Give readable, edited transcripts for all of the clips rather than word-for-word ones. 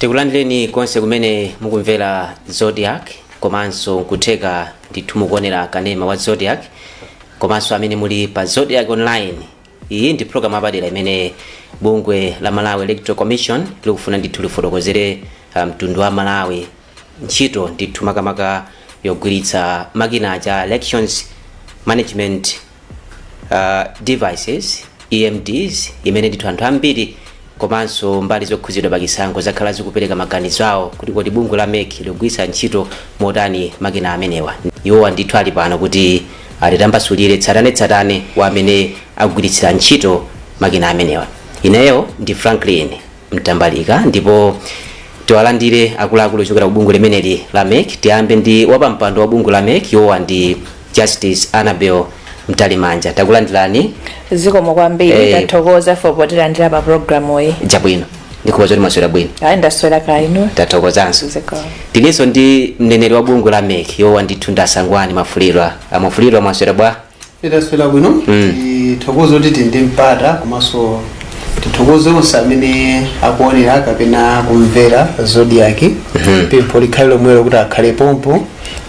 Tikulandireni konse kumene mukumvera Zodiac komanso nkuteka ndithu mukuonera kanema wa Zodiac komanso amene muli pa Zodiac online. Iyi ndi program apadera imene bungwe la Malawi Electoral Commission likufuna ndithu lifotokozere mtundu wa Malawi ntchito ndithu makamaka yogwiritsa makina a elections management devices EMDs imene ndithu anthu ambiri komanso mbali zokhuzidwa pakisankho zakhala zikupereka maganizo awo kuti bungwe la MEC ligwiritsa ntchito motani makina amenewa. Iwo ndithu ali pano kuti atitambasulire tsatane wa amene akugwiritsira ntchito makina amenewa. Ineyo ndi Franklin Mtambalika ndipo tiwalandire akuluakulu ochokera ku bungwe limeneli la MEC. Tiyambe ndi wapampando wa bungwe la MEC iwo ndi Justice Anabel Mtalimanja. Takulandirani. Zikomo kwambiri tathokoza for potilandira pa program iyi. Jabwino. Ndikubaza kuti maswera bwino. Ndaswera kaino. Tathokozanso. Tilinso ndi mneneri wa bungwe la MEC iwo ndithu ndasangwani mafuliro maswera bwa. Ndaswera bwino. Tithokoza kuti ndi mpata komanso tithokoze onse amene akuonera kapena kumvera Zodiac. Pempho likhale lomwelo kuti akhale pompo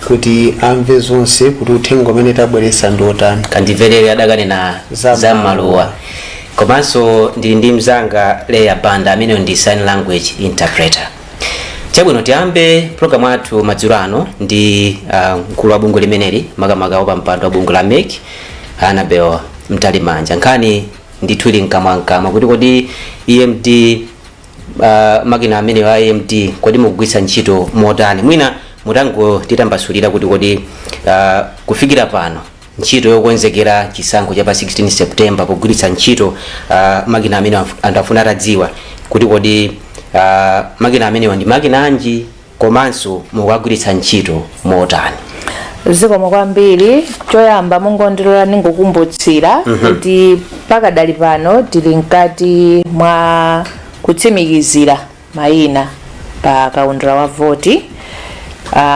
kuti amve zonse kuti uthenga umene tabweretsa ndi otani. Kandimverere adakanena za maluwa. Komanso ndili ndi mzanga Leya Banda amene ndi sign language interpreter. Chabwino tiyambe program athu madzulo ano ndi mkulu wa bungwe limeneli makamaka wapampando wa bungwe la MEC Anabel Mtalimanja. Nkhani ndithu ili mkamwa kuti kodi EMD makina amene wa EMD kodi mugwiritsa ntchito motani. Mwina mutango titambasulira kuti kodi kufikira pano ntchito yokonzekera chisankho cha pa 16 September pogwiritsa ntchito makina amene anthu afuna atadziwa kuti kodi makina amenewa ndi makina anji komanso mukagwiritsa ntchito motani. Zikomo kwambiri. Choyamba mungondilola ningokumbutsira kuti pakadali pano tili mkati mwa kutsimikizira mayina pa kaundula wa voti.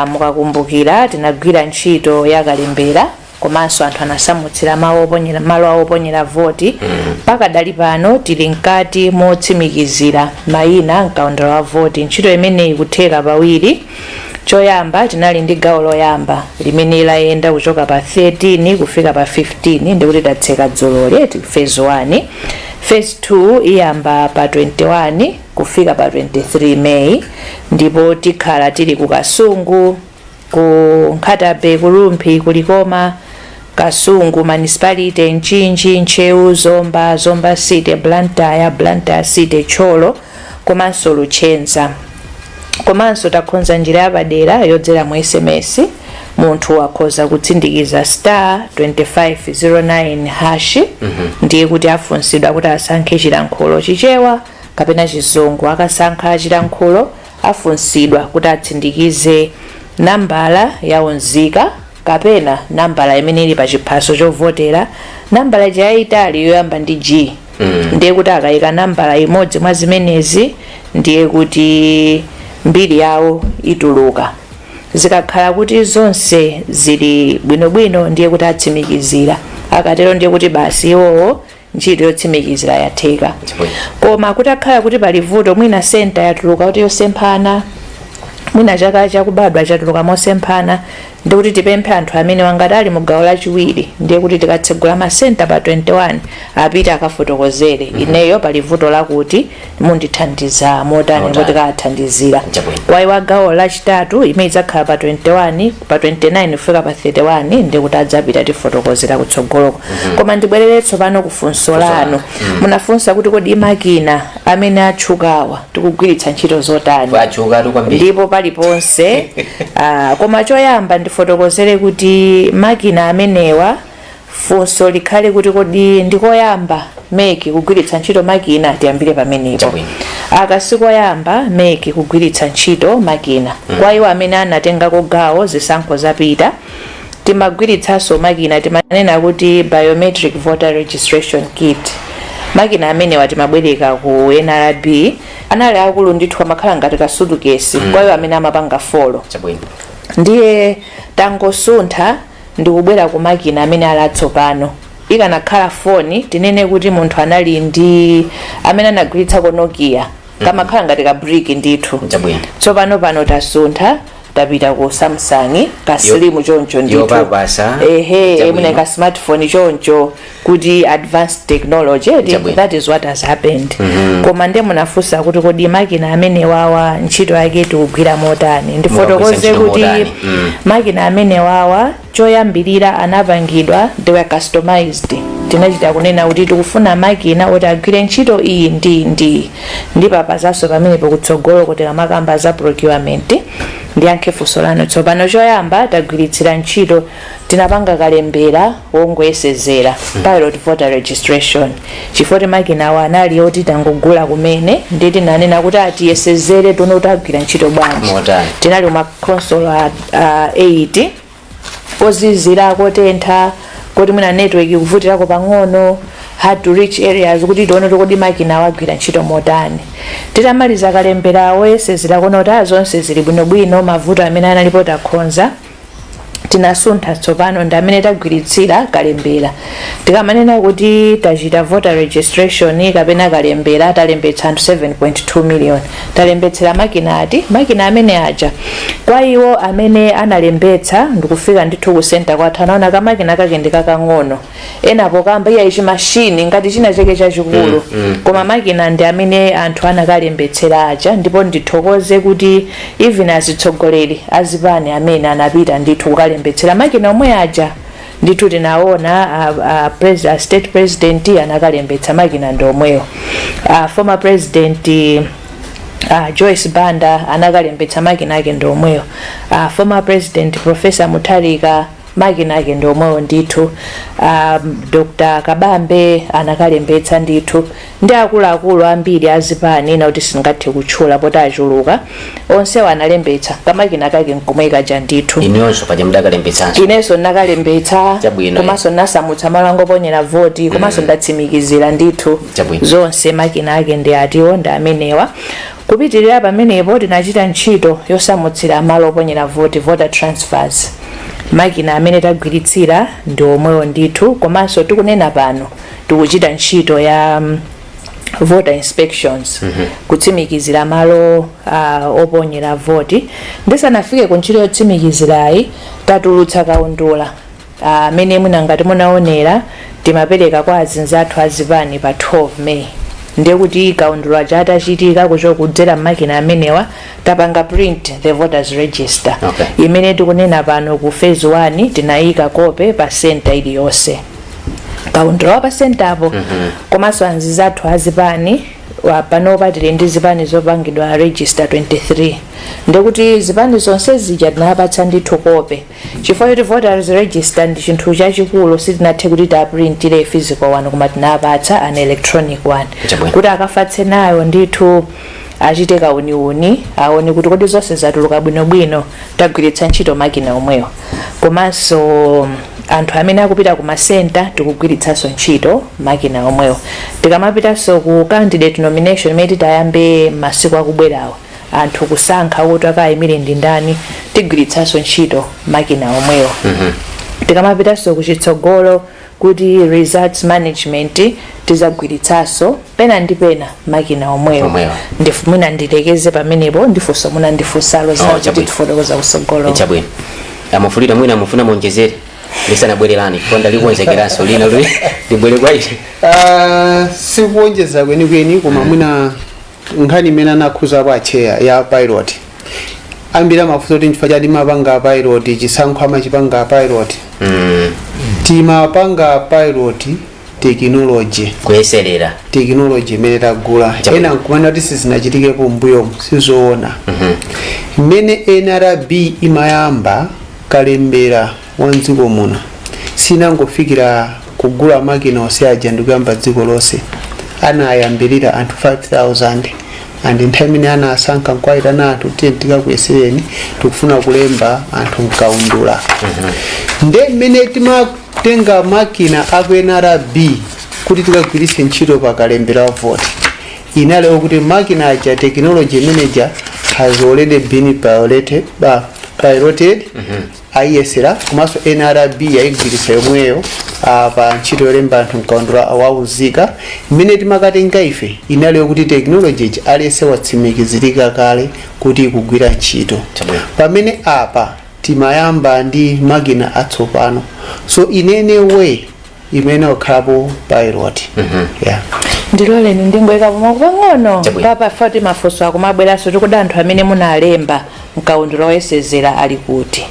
Mukakumbukira tinagwira ntchito yakalembera komanso anthu anasamutsira malo awoponyera voti. Pakadali pano tili mkati motsimikizira mayina mkaundula wa voti. Ntchito imeneyi kutheka pawiri. Choyamba tinali ndi gawo loyamba limene layenda kuchoka pa 13 kufika pa 15 ndikuti tatseka dzolole phase 1. Phase 2 iyamba pa 21 kufika pa 23 May ndipo tikhala tili ku Kasungu, ku Nkhatabe, ku Lumphi, ku Likoma, Kasungu municipality, Nchinji, Nchewu, Zomba City, Blantyre City, Cholo komanso Luchenza. Komanso takhonza njira yapadera yodzera mu SMS. Munthu akhoza kutsindikiza *2509# ndiye kuti afunsidwa kuti asankhe chilankhulo chichewa kapena chizungu. Akasankha chilankhulo afunsidwa kuti atsindikize nambala ya unzika kapena nambala imene ili pa chiphaso chovotera. Nambala yayitali yoyamba ndi G ndiye kuti akayika nambala imodzi mwa zimenezi ndiye kuti mbiri yawo ituluka. Zikakhala kuti zonse zili bwinobwino ndiye kuti atsimikizira. Akatero ndiye kuti basi iwowo ntchito yotsimikizira yatheka. Koma kuti akhala kuti pali vuto mwina senta yatuluka kuti yosemphana, mwina chaka chakubadwa chatuluka mosemphana, ndiye kuti tipemphe anthu amene wangati ali mu gawo lachiwiri ndiye kuti tikatsegula masenta pa 21 apite akafotokozere ineyo pali vuto lakuti mundithandiza motani kuti tikathandizira. Wa gawo lachitatu imene idzakhala pa 21 pa 29 kufika pa 31 ndiye kuti adzapita tifotokozera kutsogoloko. Koma ndibwereretso pano kufunso lanu. Munafunsa kuti kodi makina amene atchukawa tikugwiritsa ntchito zotani. Ndipo paliponse koma choyamba ndifotokozere kuti makina amenewa funso likhale kuti kodi ndikoyamba MEC kugwiritsa ntchito makina tiyambire pamenepo. Akasikoyamba MEC kugwiritsa ntchito makina. Kwa iwo amene anatengako gawo zisankho zapita timagwiritsanso makina timanena kuti biometric voter registration kit. Makina amenewa timabwereka ku NRB. Anali akulu ndithu amakhala ngati kasudukesi kwa iwo amene amapanga folo. Ndiye tangosuntha ndikubwera ku makina amene ali atsopano. Ikanakhala foni tinene kuti munthu anali ndi amene anagwiritsa Nokia kamakhala ngati ka brick ndithu tsopano pano tasuntha tapita ku Samsung ka slim choncho ndithu mune ka smartphone choncho kuti advanced technology. That is what has happened. Koma nde munafunsa kuti kodi makina amene wawa ntchito yake tikugwira motani. Ndifotokoze kuti makina amene wawa choyambirira anapangidwa, they were customized. Tinachita kunena kuti tikufuna makina oti agwire ntchito iyi ndi papazaso pamene pakutsogolo kuti amakamba za procurement ndiyankhe funso lanu. Tsopano choyamba tagwiritsira ntchito tinapanga kalembera wongoyesezera pilot voter registration chifukwa makina awa anali oti tangogula kumene ndi tinanena kuti atiyesezere tione kuti agwira ntchito bwanji. Tinali makonsolo 8 kozizira kotentha kuti mwina network kuvutirako pang'ono, hard to reach areas kuti tione kodi makina wagwira ntchito motani. Titamaliza kalembera woyesezera kuona kuti zonse zili bwinobwino, mavuto amene analipo takhonza, tinasuntha tsopano ndi amene tagwiritsira kalembera. Tikamanena kuti tachita voter registration kapena kalembera talembetsa anthu 7.2 million. Talembetsera makina amene aja. Kwa iwo amene analembetsa ndikufika ndithu ku center kwathu anaona kamakina kake ndikakang'ono. Enapo kamba iya ichi machine ngati china chake chachikulu. Koma makina ndi amene anthu anakalembetsera aja, ndipo ndithokoze kuti even azitsogoleri azipani amene anapita ndithu kukalembetsera makina omwe aja ndithu tinaona state president anakalembetsa makina ndomweyo. Former president Joyce Banda anakalembetsa makina ake ndomweyo. Former president Professor Mutharika makina ake ndomweyo ndithu. Dr. Kabambe anakalembetsa ndithu. Ndi akuluakulu ambiri azipani na kuti singathe kutchula poti achuluka onse analembetsa kamakina kake nkomwe kaja ndithu. Inonso paja mudakalembetsanso. Inenso nakalembetsa komanso nasamutsa malo oponyera voti komanso ndatsimikizira ndithu zonse makina ake ndi atiwo ndi amenewa. Kupitirira pamenepo tinachita ntchito yosamutsira malo oponyera voti, voter transfers. Makina amene tagwiritsira ndi omwewo ndithu, komanso tikunena pano tikuchita ntchito ya voter inspections kutsimikizira malo oponyera voti. Ndisanafike ku ntchito yotsimikizirayi tatulutsa kaundula amene mwina ngati munaonera timapereka kwa azinzathu azipani pa 12 May. Ndekuti kaundula chatachitika kudzera makina amenewa tapanga print the voters register. Imene tikunena pano ku phase 1 tinayika kope pa center iliyonse. Kaundula pa center apo komanso anzizathu azipani pano patili ndi zipani zopangidwa register 23. Ndekuti zipani zonse zija tinapatsa ndithu kope chifukwa kuti voters register ndi chinthu chachikulu sitinathe kuti taprintire physical one koma tinapatsa an electronic one kuti akafatse nayo ndithu achite kauniuni aone kuti kodi zonse zatuluka bwinobwino tagwiritsa ntchito makina omweyo. Komanso anthu amene akupita ku masenta tikugwiritsanso ntchito makina omweyo. Tikamapitanso ku candidate nomination imene titayambe masiku akubwerawo anthu kusankha kuti akayimire ndi ndani tigwiritsanso ntchito makina omweyo. Tikamapitanso kuchitsogolo kuti results management tizagwiritsanso pena ndi pena makina omweyo. Mwina ndilekeze pamenepo ndifunso muna ndifunsalo zakuti tifotokoza kusogolo. Chabwino. Amufulira mwina amufuna monjezere lisanabwererani konda likonzekeranso lina libwere kwa ine. Sikuonjeza kwenikweni koma mwina nkhani imene anakhuza pa chair ya pilot ambira mafuso kuti nchifukwa chati mapanga pilot chisankho amachipanga pilot. Timapanga pilot technology kuyeserera technology imene tagula ena nkumana kuti sizinachitikepo mbuyo sizoona. Imene NRB imayamba kalembera wandziko muno sinangofikira kugula makina onse aja ndikuyamba dziko lonse anayambirira anthu 5,000 and nthawi imene anasankha nkwayitana anthu tikakuyesereni tikufuna kulemba anthu mkaundula. Nde mmene timatenga makina aku NRB kuti tikagwiritse ntchito pa kalembera wa vote inalewo kuti makina aja technology manager has already been piloted ayesera komanso NRB yayigwiritsa yomweyo pa ntchito yolemba anthu mkaundula wauzika imene timakatenga ife inali yokuti technology alese watsimikizirika kale kuti ikugwira ntchito pamene apa timayamba ndi makina atsopano so inene way imene okhalapo pilot ndiloleni ndingoyika pang'ono papa fati mafunso akumabweranso tikuda anthu amene munalemba mkaundula woyesezera ali kuti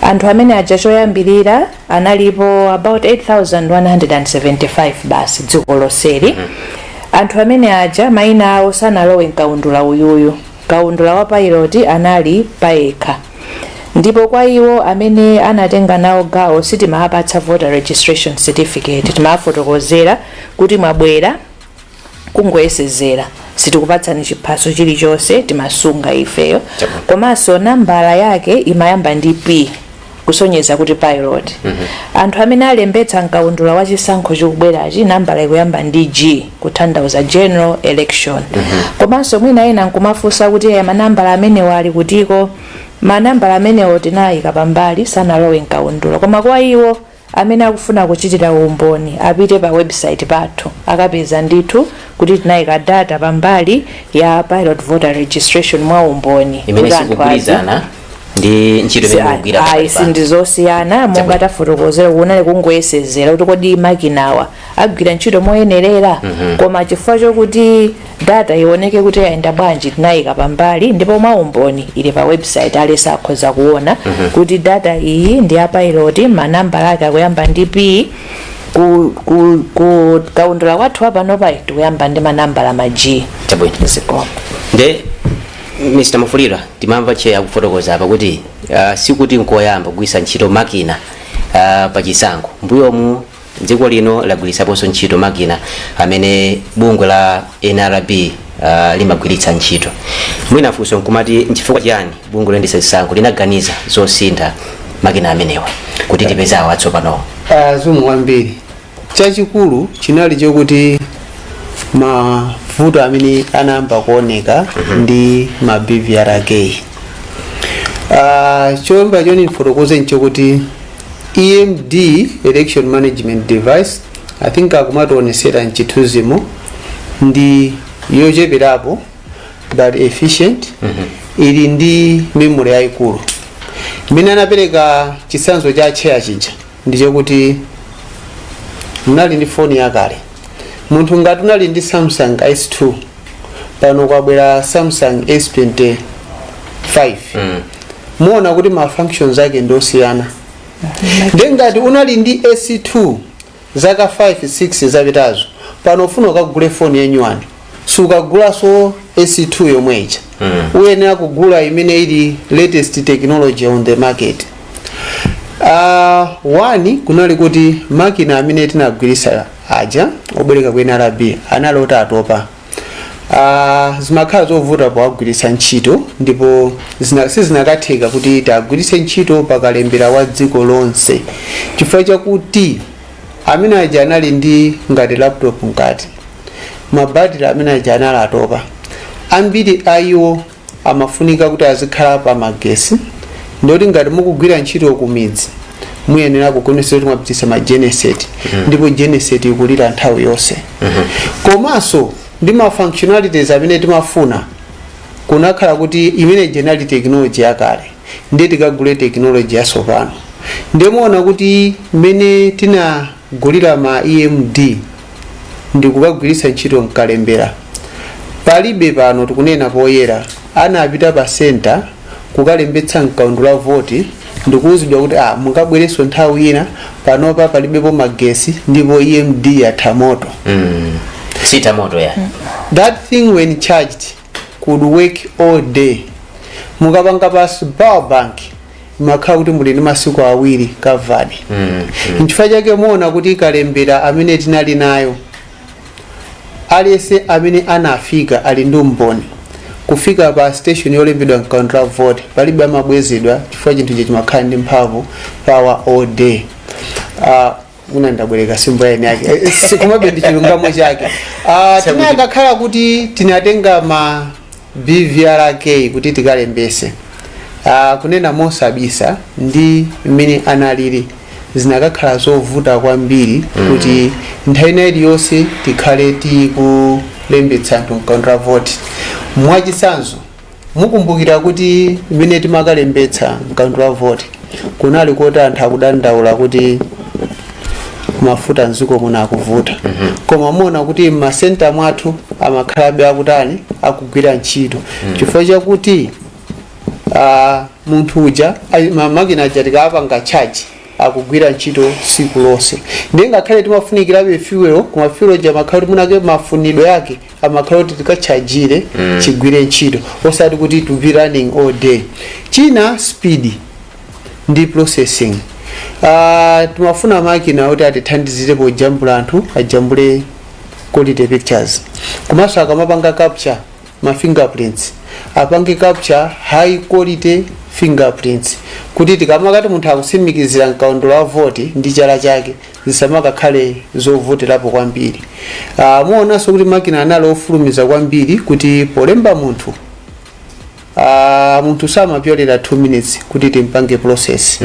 anthu amene aja choyambirira analipo about 8175 basi dziko lonseli anthu amene aja mayina awo sanalowe mkaundula uyuyu mkaundula wa pilot anali payekha ndipo kwa iwo amene anatenga nawo gawo sitimapatsa voter registration certificate timafotokozera kuti mwabwera kungoyesezera sitikupatsani chiphaso chilichonse timasunga ifeyo komanso nambala yake imayamba ndi P kusonyeza kuti pilot anthu amene alembetsa mkaundula wa chisankho chikubwerachi nambala ikuyamba ndi G kutanthauza general election komanso mwina ena nkumafunsa kuti manambala amene wali kutiko manambala amenewo tinayika pambali sanalowe mkaundula koma kwa iwo amene akufuna kuchitira umboni apite pa website pathu akapeza ndithu kuti tinayika data pambali ya pilot voter registration mwa umboni imene sikugwirizana ndi ntchito imene mukugwira sindizosiyana monga tafotokozera kuonani kungoyesezera kuti kodi makinawa agwira ntchito moyenerera koma chifukwa chokuti data ioneke kuti yayenda bwanji tinayika pambali ndipo mwa umboni ili pa website alesa akhoza kuona kuti data iyi ndi ya pilot manambala ake akuyamba ndi P ku kaundula kwathu apanopa tikuyamba ndi manambala ma G nde Mr. Mufulira timamva che akufotokoza apa kuti sikuti nkoyamba kugwisa ntchito makina pa chisankho mbuyomu dziko lino lagwirisaponso ntchito makina amene bungwe la NRB limagwiritsa ntchito mwina funso nkumati nchifukwa chani bungwe loyendetsa chisankho linaganiza zosintha makina amenewa kuti tipezawo atsopanowo zumu kwambiri chachikulu chinali chokuti mavuto amene anayamba kuoneka ndi ma BVRK choyamba choni ndifotokoze nchokuti EMD election management device I think akumationesera nchithunzimo ndi yocheperapo but efficient ili ndi memory yayikulu imene anapereka chitsanzo cha chair chija ndichokuti munali ndi phone yakale munthu ngati unali ndi Samsung S2 pano kwabwera Samsung S25 muona kuti ma functions ake ndosiyana ngati unali ndi S2 zaka 5-6 zapitazo pano ufuna ukagule phone yenyuwani sukagula so S2 yomweja uyenera kugula imene ili latest technology on the market wani kunali kuti makina amene tinagwirisa aja obereka ku NRB analota atopa zimakhala zovuta powagwiritsa ntchito ndipo sizinakatheka kuti tagwiritse ntchito pakalembera wa dziko lonse chifukwa chakuti amene aja anali ndi ngati laptop mkati mabatiri amene aja anali atopa ambiri ayiwo amafunika kuti azikhala pa magesi ndoti ngati mukugwira ntchito ku midzi muyenera kukonesa kuti mwapitisa ma genset ndipo genset ikulira nthawi yonse komanso ndi ma functionalities amene timafuna kunakhala kuti imene general technology yakale ndiye tikagule technology yatsopano ndimuona kuti mene tinagulira ma EMD ndikukagwiritsa ntchito mkalembera palibe pano tikunena poyera anapita pa center kukalembetsa mkaundula voti ndikuuzidwa kuti mungabwereso nthawi ina panopa palibepo magesi ndipo EMD yatha moto sita moto ya that thing when charged could work all day mukapanga pa power bank makhala kuti muli ndi masiku awiri covered nchifukwa chake muona kuti kalembera amene tinali nayo alese amene anafika ali ndi umboni kufika pa station yolembedwa mkaundula vote palibe amabwezedwa chifukwa chinthu ichi chimakhala ndi mphamvu power all day unandabwereka simbo yene yake sikumabe ndi chilungamo chake tinakakhala kuti tinatenga ma BVRK kuti tikalembese kunena mosabisa ndi mmene analili zinakakhala zovuta kwambiri kuti nthawi iliyonse tikhale tikulembetsa anthu mkaundula voti. Mwachitsanzo mukumbukira kuti mmene timakalembetsa mkaundula voti kunali kuti anthu akudandaula kuti mafuta mdziko muno akuvuta, koma muona kuti m'masenta mwathu amakhalabe akutani akugwira ntchito chifukwa chakuti munthu uja makina aja tikapanga chaji akugwira ntchito tsiku lonse. Ndiye ngakhale timafunikirabe fuel, koma fuel ja makhala munake mafunidwe yake amakhala kuti tikachajire chigwire ntchito osati kuti to be running all day. China speed ndi processing. Tumafuna makina kuti atithandizire pojambula anthu ajambule quality pictures. Komanso akamapanga capture ma fingerprints apange capture high quality fingerprints kuti tikamakati munthu akusimikizira mkaundula wa voti ndi chala chake zisamakakhale zovoterapo kwambiri. Muonanso kuti makina anali ofulumiza kwambiri kuti polemba munthu munthu samapyolera 2 minutes kuti timpange process.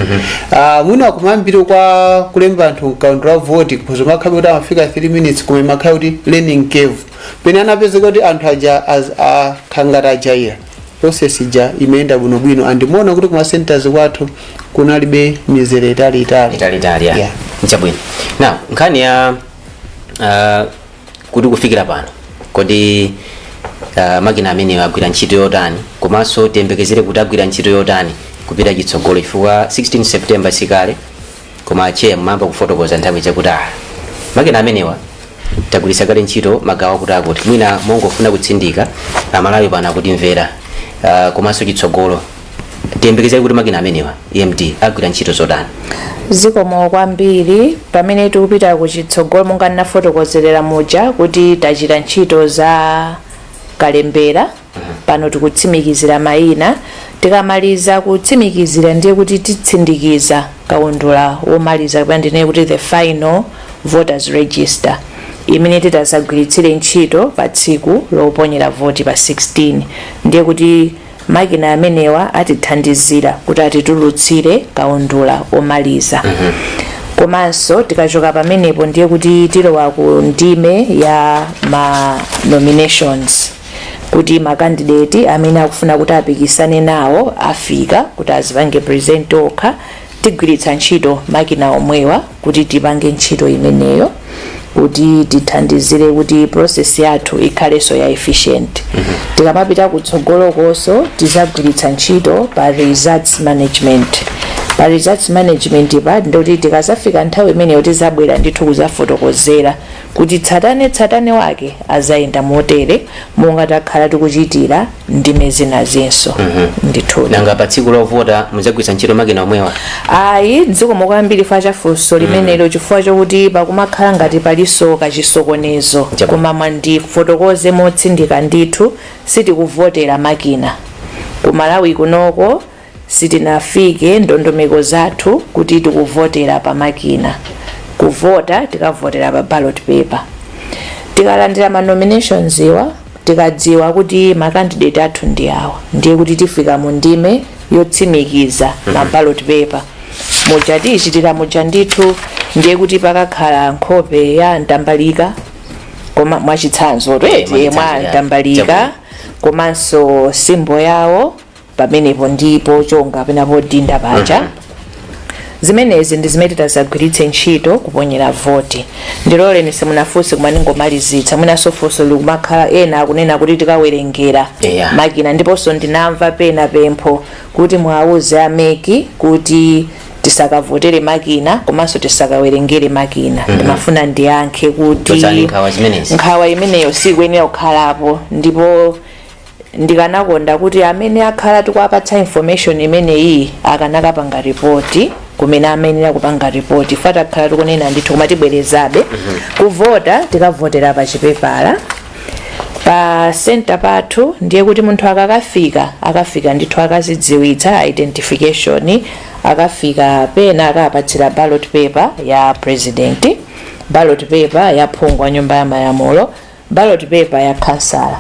Mwina kumambiri kwa kulemba anthu mkaundula wa voti kuzomakhala kuti amafika 3 minutes koma makhala kuti learning curve pene anapeza kuti anthu aja akhangata ajaira process ija imeenda bwinobwino andimuona kuti kuma centers kwathu kunalibe mizere itali. Yeah. Nchabwino. Now nkhani ya kuti kufikira pano kodi makina amene agwira ntchito yotani komanso tiyembekezere kuti agwira ntchito yotani kupita chitsogolo chifukwa 16 September sikale koma mamba kufotokoza nthawi chakuti makina amenewa tagwiritsa kale ntchito magawo kuti mwina mongofuna kutsindika amalawi pano akutimvera komanso chitsogolo tiyembekezere kuti makina amenewa EMD agwira ntchito zotani. Zikomo kwambiri pamene tikupita kuchitsogolo monga ndinafotokozerera muja kuti tachita ntchito za kalembera pano tikutsimikizira mayina tikamaliza kutsimikizira ndiye kuti titsindikiza kaundula womaliza kapena ndine kuti the final voters register imene titazagwiritsire ntchito pa tsiku loponyera voti pa 16 ndiye kuti makina amenewa atithandizira kuti atitulutsire kaundula omaliza. Komanso tikachoka pamenepo ndiye kuti tilowa ku ndime ya ma nominations kuti makandidate amene akufuna kuti apikisane nawo afika kuti azipange present okha tigwiritsa ntchito makina omwewa kuti tipange ntchito imeneyo kuti tithandizire kuti process yathu ikhalenso ya efficient. Tikamapita kutsogolo konso tizagwiritsa ntchito pa results management. Pa results management pa ndoti tikazafika nthawi imeneyo tizabwera ndithu kuzafotokozera kuti tsatane wake azayenda motere monga takhala tikuchitira ndime zinazinso. Ndithu nanga pa tsiku lovota muzagwiritsa ntchito makina omwewa? Ayi, zikomo kwambiri fachafunso limenelo chifukwa chokuti pakumakhala ngati paliso kachisokonezo koma mwandifotokoze motsindika ndithu sitikuvotera makina kumalawi kunoko sitinafike ndondomeko zathu kuti tikuvotera pa makina. Kuvota tikavotera pa ballot paper. Tikalandira ma nominations iwa tikadziwa kuti makandidate athu ndi awa ndiye kuti tifika mu ndime yotsimikiza ma ballot paper muja tichitira muja ndithu ndiye kuti pakakhala nkhope ya Ntambalika koma mwachitsanzo mwa Ntambalika komanso simbo yawo pamenepo ndipo chonga penapo dinda paja. Zimenezi ndi zimene tazagwiritse ntchito kuponyera voti. Ndilole nisimunafunse koma ningomalizitsa mwinaso funso likumakhala ena akunena kuti tikawerengera makina ndiponso ndinamva pena pempho kuti mwauze ameki kuti tisakavotere makina komanso tisakawerengere makina. Ndimafuna ndiyankhe kuti nkhawa imeneyo sikuyenera kukhalapo ndipo ndikanakonda kuti amene akhala tikuapatsa information imeneyi akanakapanga report kumene amenera kupanga report fata khala tikunena ndithu koma tibwerezabe kuvota tikavotera pa chipepala pa center pathu ndiye kuti munthu akafika ndithu akazidziwitsa identification akafika pena akapatsira ballot paper ya president, ballot paper ya phungu wa nyumba ya malamulo, ballot paper ya councilor.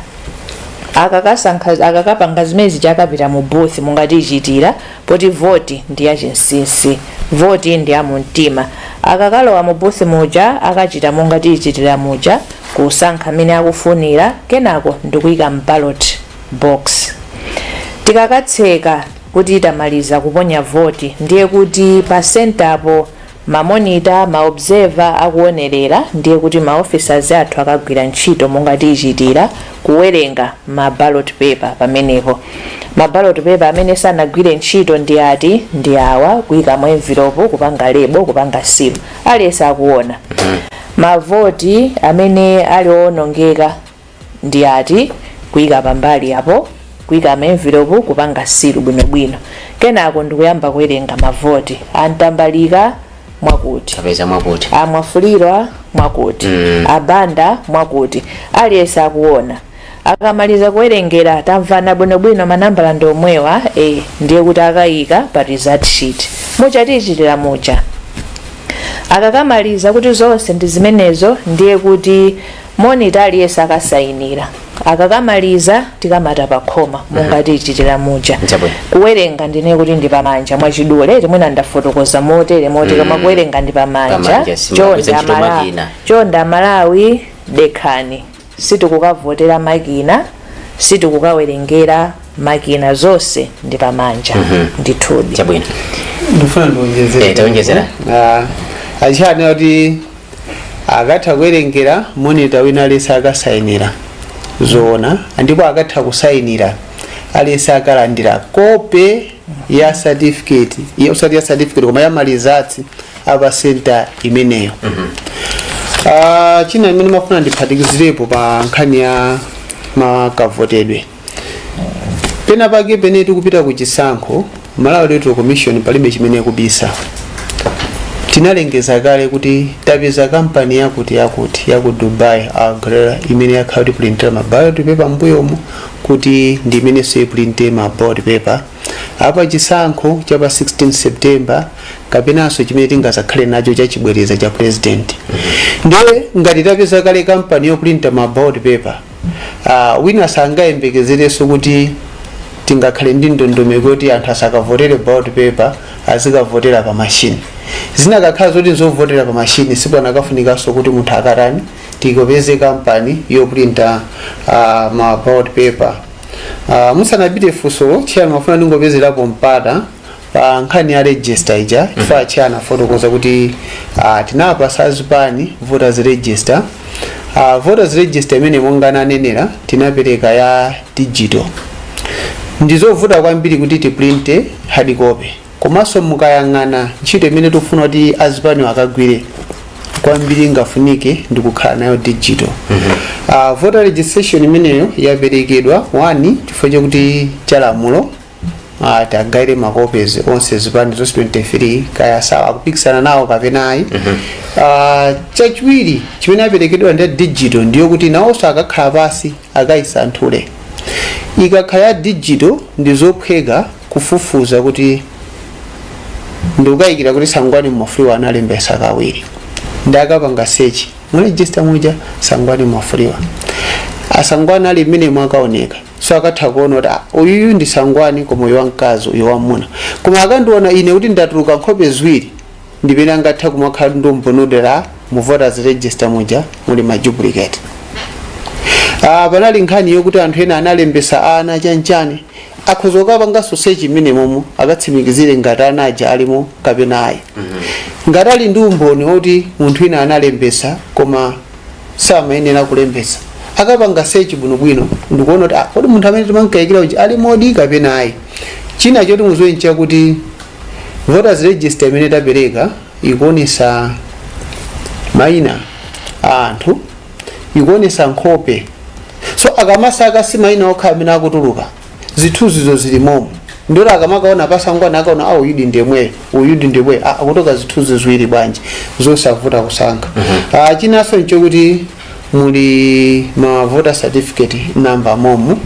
akakapanga zimene zichakapita mu booth mungatichitira poti voti ndi yachinsinsi, voti ndi yamumtima. Akakalowa mu booth muja akachita mungatichitira muja kusankha amene akufunira, kenako ndikuyika mballot box. Tikakatseka kuti tamaliza kuponya voti, ndiye kuti pa centapo mamonita maobserver akuonerera, ndiye kuti maofficers athu akagwira ntchito mungatichitira kuwerenga ma ballot paper pamenepo. Ma ballot paper amene sanagwire ntchito ndi ati ndi awa, kuyika mu envelope, kupanga lebo, kupanga seal, aliyense akuona. Mavoti amene ali owonongeka ndi ati kuyika pambali apo, kuyika mu envelope, kupanga seal bwinobwino. Kenako ndikuyamba kuwerenga mavoti. Antambalika mwakuti, amwafulirwa mwakuti, abanda mwakuti, aliyense akuona. Akamaliza kuwerengera tamvana bwinobwino manambala ndi omwewa, ndiye kuti akayika pa result sheet muchatichitira mucha. Akakamaliza kuti zonse ndi zimenezo, ndiye kuti monitor aliyense akasayinira. Akakamaliza tikamata pa khoma mungatichitira muja. Kuwerenga ndine kuti ndi pamanja mwachidule, timwena ndafotokoza motere koma kuwerenga ndi pamanja. Chonda Malawi dekhani, sitikukavotera makina, sitikukawerengera makina, zonse ndi pamanja. Ndithudi chabwino ndifuna ndionjezera achani kuti akatha kuwerengera monitor wina aliyense akasayinira zoona, ndipo akatha kusayinira aliyense akalandira kope ya certificate, usati ya certificate koma ya malizatsi apa center imeneyo. China imene mafuna ndiphatikizirepo pa nkhani ya makavotedwe. Pena pake pene tikupita ku chisankho, Malawi Electoral Commission palibe chimene kubisa. Tinalengeza kale kuti tapeza kampani yakuti ya ku Dubai Agrera imene yakhala kuti printera ma ballot paper mbuyomo kuti ndi imene so printe ma ballot paper. Apa chisankho cha pa 16 September kapenanso chimene tingazakhale nacho cha chibwereza cha president. Ndiye ngati tapeza kale kampani yo printa ma ballot paper, wina sangayembekezereso kuti tingakhale ndi ndondomeko kuti anthu asakavotere ballot paper azikavotera pa machine. Zinakakhala zoti nzovotera pa machine sipanakafunikanso kuti munthu akarani tikopeze kampani yoprinta ma ballot paper. Musanapite funso chiyani mafuna ndingopezerapo mpata pa nkhani ya register ija chifukwa chiyani afotokoza kuti tinapasa azipani voters register. Voters register imene monga nanenera tinapereka ya digital. Ndizovuta kwambiri kuti tiprinte hard copy, komanso mukayang'ana ntchito imene tikufuna kuti azipani akagwire kwambiri ngafunike ndikukhala nayo digital. Voter registration imeneyo yaperekedwa 1 chifukwa chakuti chalamulo tagaire makopezi onse zipani zonse 23 kaya sawa akupikisana nawo kapenayi. Chachiwiri chimene aperekedwa ndi digital ndiyo kuti nawonso akakhala pasi akayisanthule. Ikakhala digital ndizophweka kufufuza kuti ndikukayikira kuti Sangwani Mwafulira analembesa kawiri, ndakapanga search mu register muja Sangwani Mwafulira, asangwani ali mmene mwakaoneka, so akatha kuona kuti uyu ndi Sangwani koma uyu wamkazi uyu wamuna. Koma akandiona ine kuti ndatuluka nkhope ziwiri ndipene angatha kumakhala ndombonodera mu voters register muja muli majuplicate. Panali nkhani yokuti anthu ena analembesa ana chanchani akhoza kukapanganso search imene momo akatsimikizire ngati ana aja alimo kapena ayi. Ngati ali ndi umboni woti munthu ina analembesa koma samayenera kulembesa, akapanga search bwinobwino ndikuona kuti kodi munthu amene timankayikira uja ali modi kapena ayi. China choti muzoyencha kuti voters register imene tapereka ikuonesa mayina a anthu, ikuonesa nkhope. So akamasaka si mayina okha amene akutuluka, zithunzizo zili momo. Ndora akamakaona pasangwana akaona uyudi ndemwe uyudi ndemwe akutoka zithunzi ziwiri bwanji zosavuta kusankha. Chinaso nchokuti muli ma voter certificate number momo.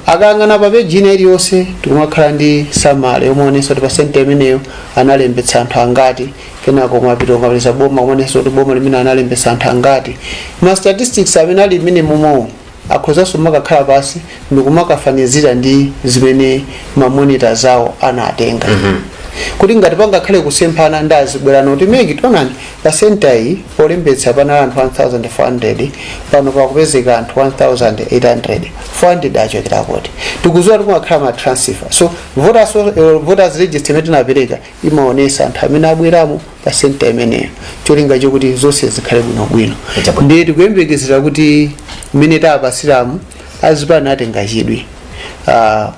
Akangana pa page ina iliyonse tikumakhala ndi samale yomuonesa kuti percent imeneyo analembetsa anthu angati, kenako kumapita ukapeza boma kuonesa kuti boma limene analembetsa anthu angati. Ma statistics amene ali mmene momo akhozanso makakhala pasi ndikumakafanyizira ndi zimene mamonita zawo anatenga kuti ngati pangakhale kusemphana ndazibwera noti meki tonani pa senta iyi polembetsa pana anthu 1400 pano pakupezeka anthu 1800 400 achokera kuti tikuziwa kuti kumakhala matransfer so voters register imene tinapereka imaonesa anthu amene abweramo pa senta imeneyo cholinga chokuti zonse zikhale bwinobwino ndiye tikuyembekezera kuti mmene tapasiramu azipani atenga chidwi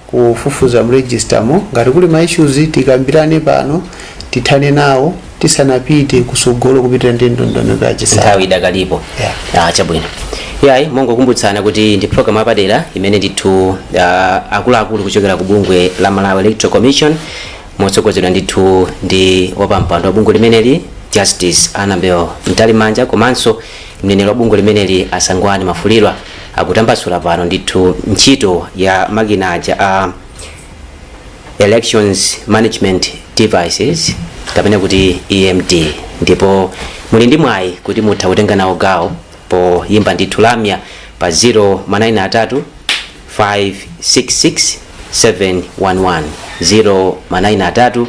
kufufuza mregistamo ngati kuli ma issues tikambirane pano tithane nawo tisanapite kusogolo kupita ndi ndondomeko yachisanu nthawi idakalipo chabwino yayi mongokumbutsana kuti ndi program apadera imene ndithu akuluakulu kuchokera ku bungwe la Malawi Electoral Commission motsogozedwa ndithu ndi wapampando wa bungwe limeneli Justice Anabel Mtalimanja komanso mneneri wa bungwe limeneli Asangwani Mafulirwa akutambasula pano ndithu ntchito ya makinaja a elections management devices kapena kuti EMD ndipo muli ndi mwayi kuti mutha kutenga nawo gawo poyimba ndithu lamya pa 093 566 711 093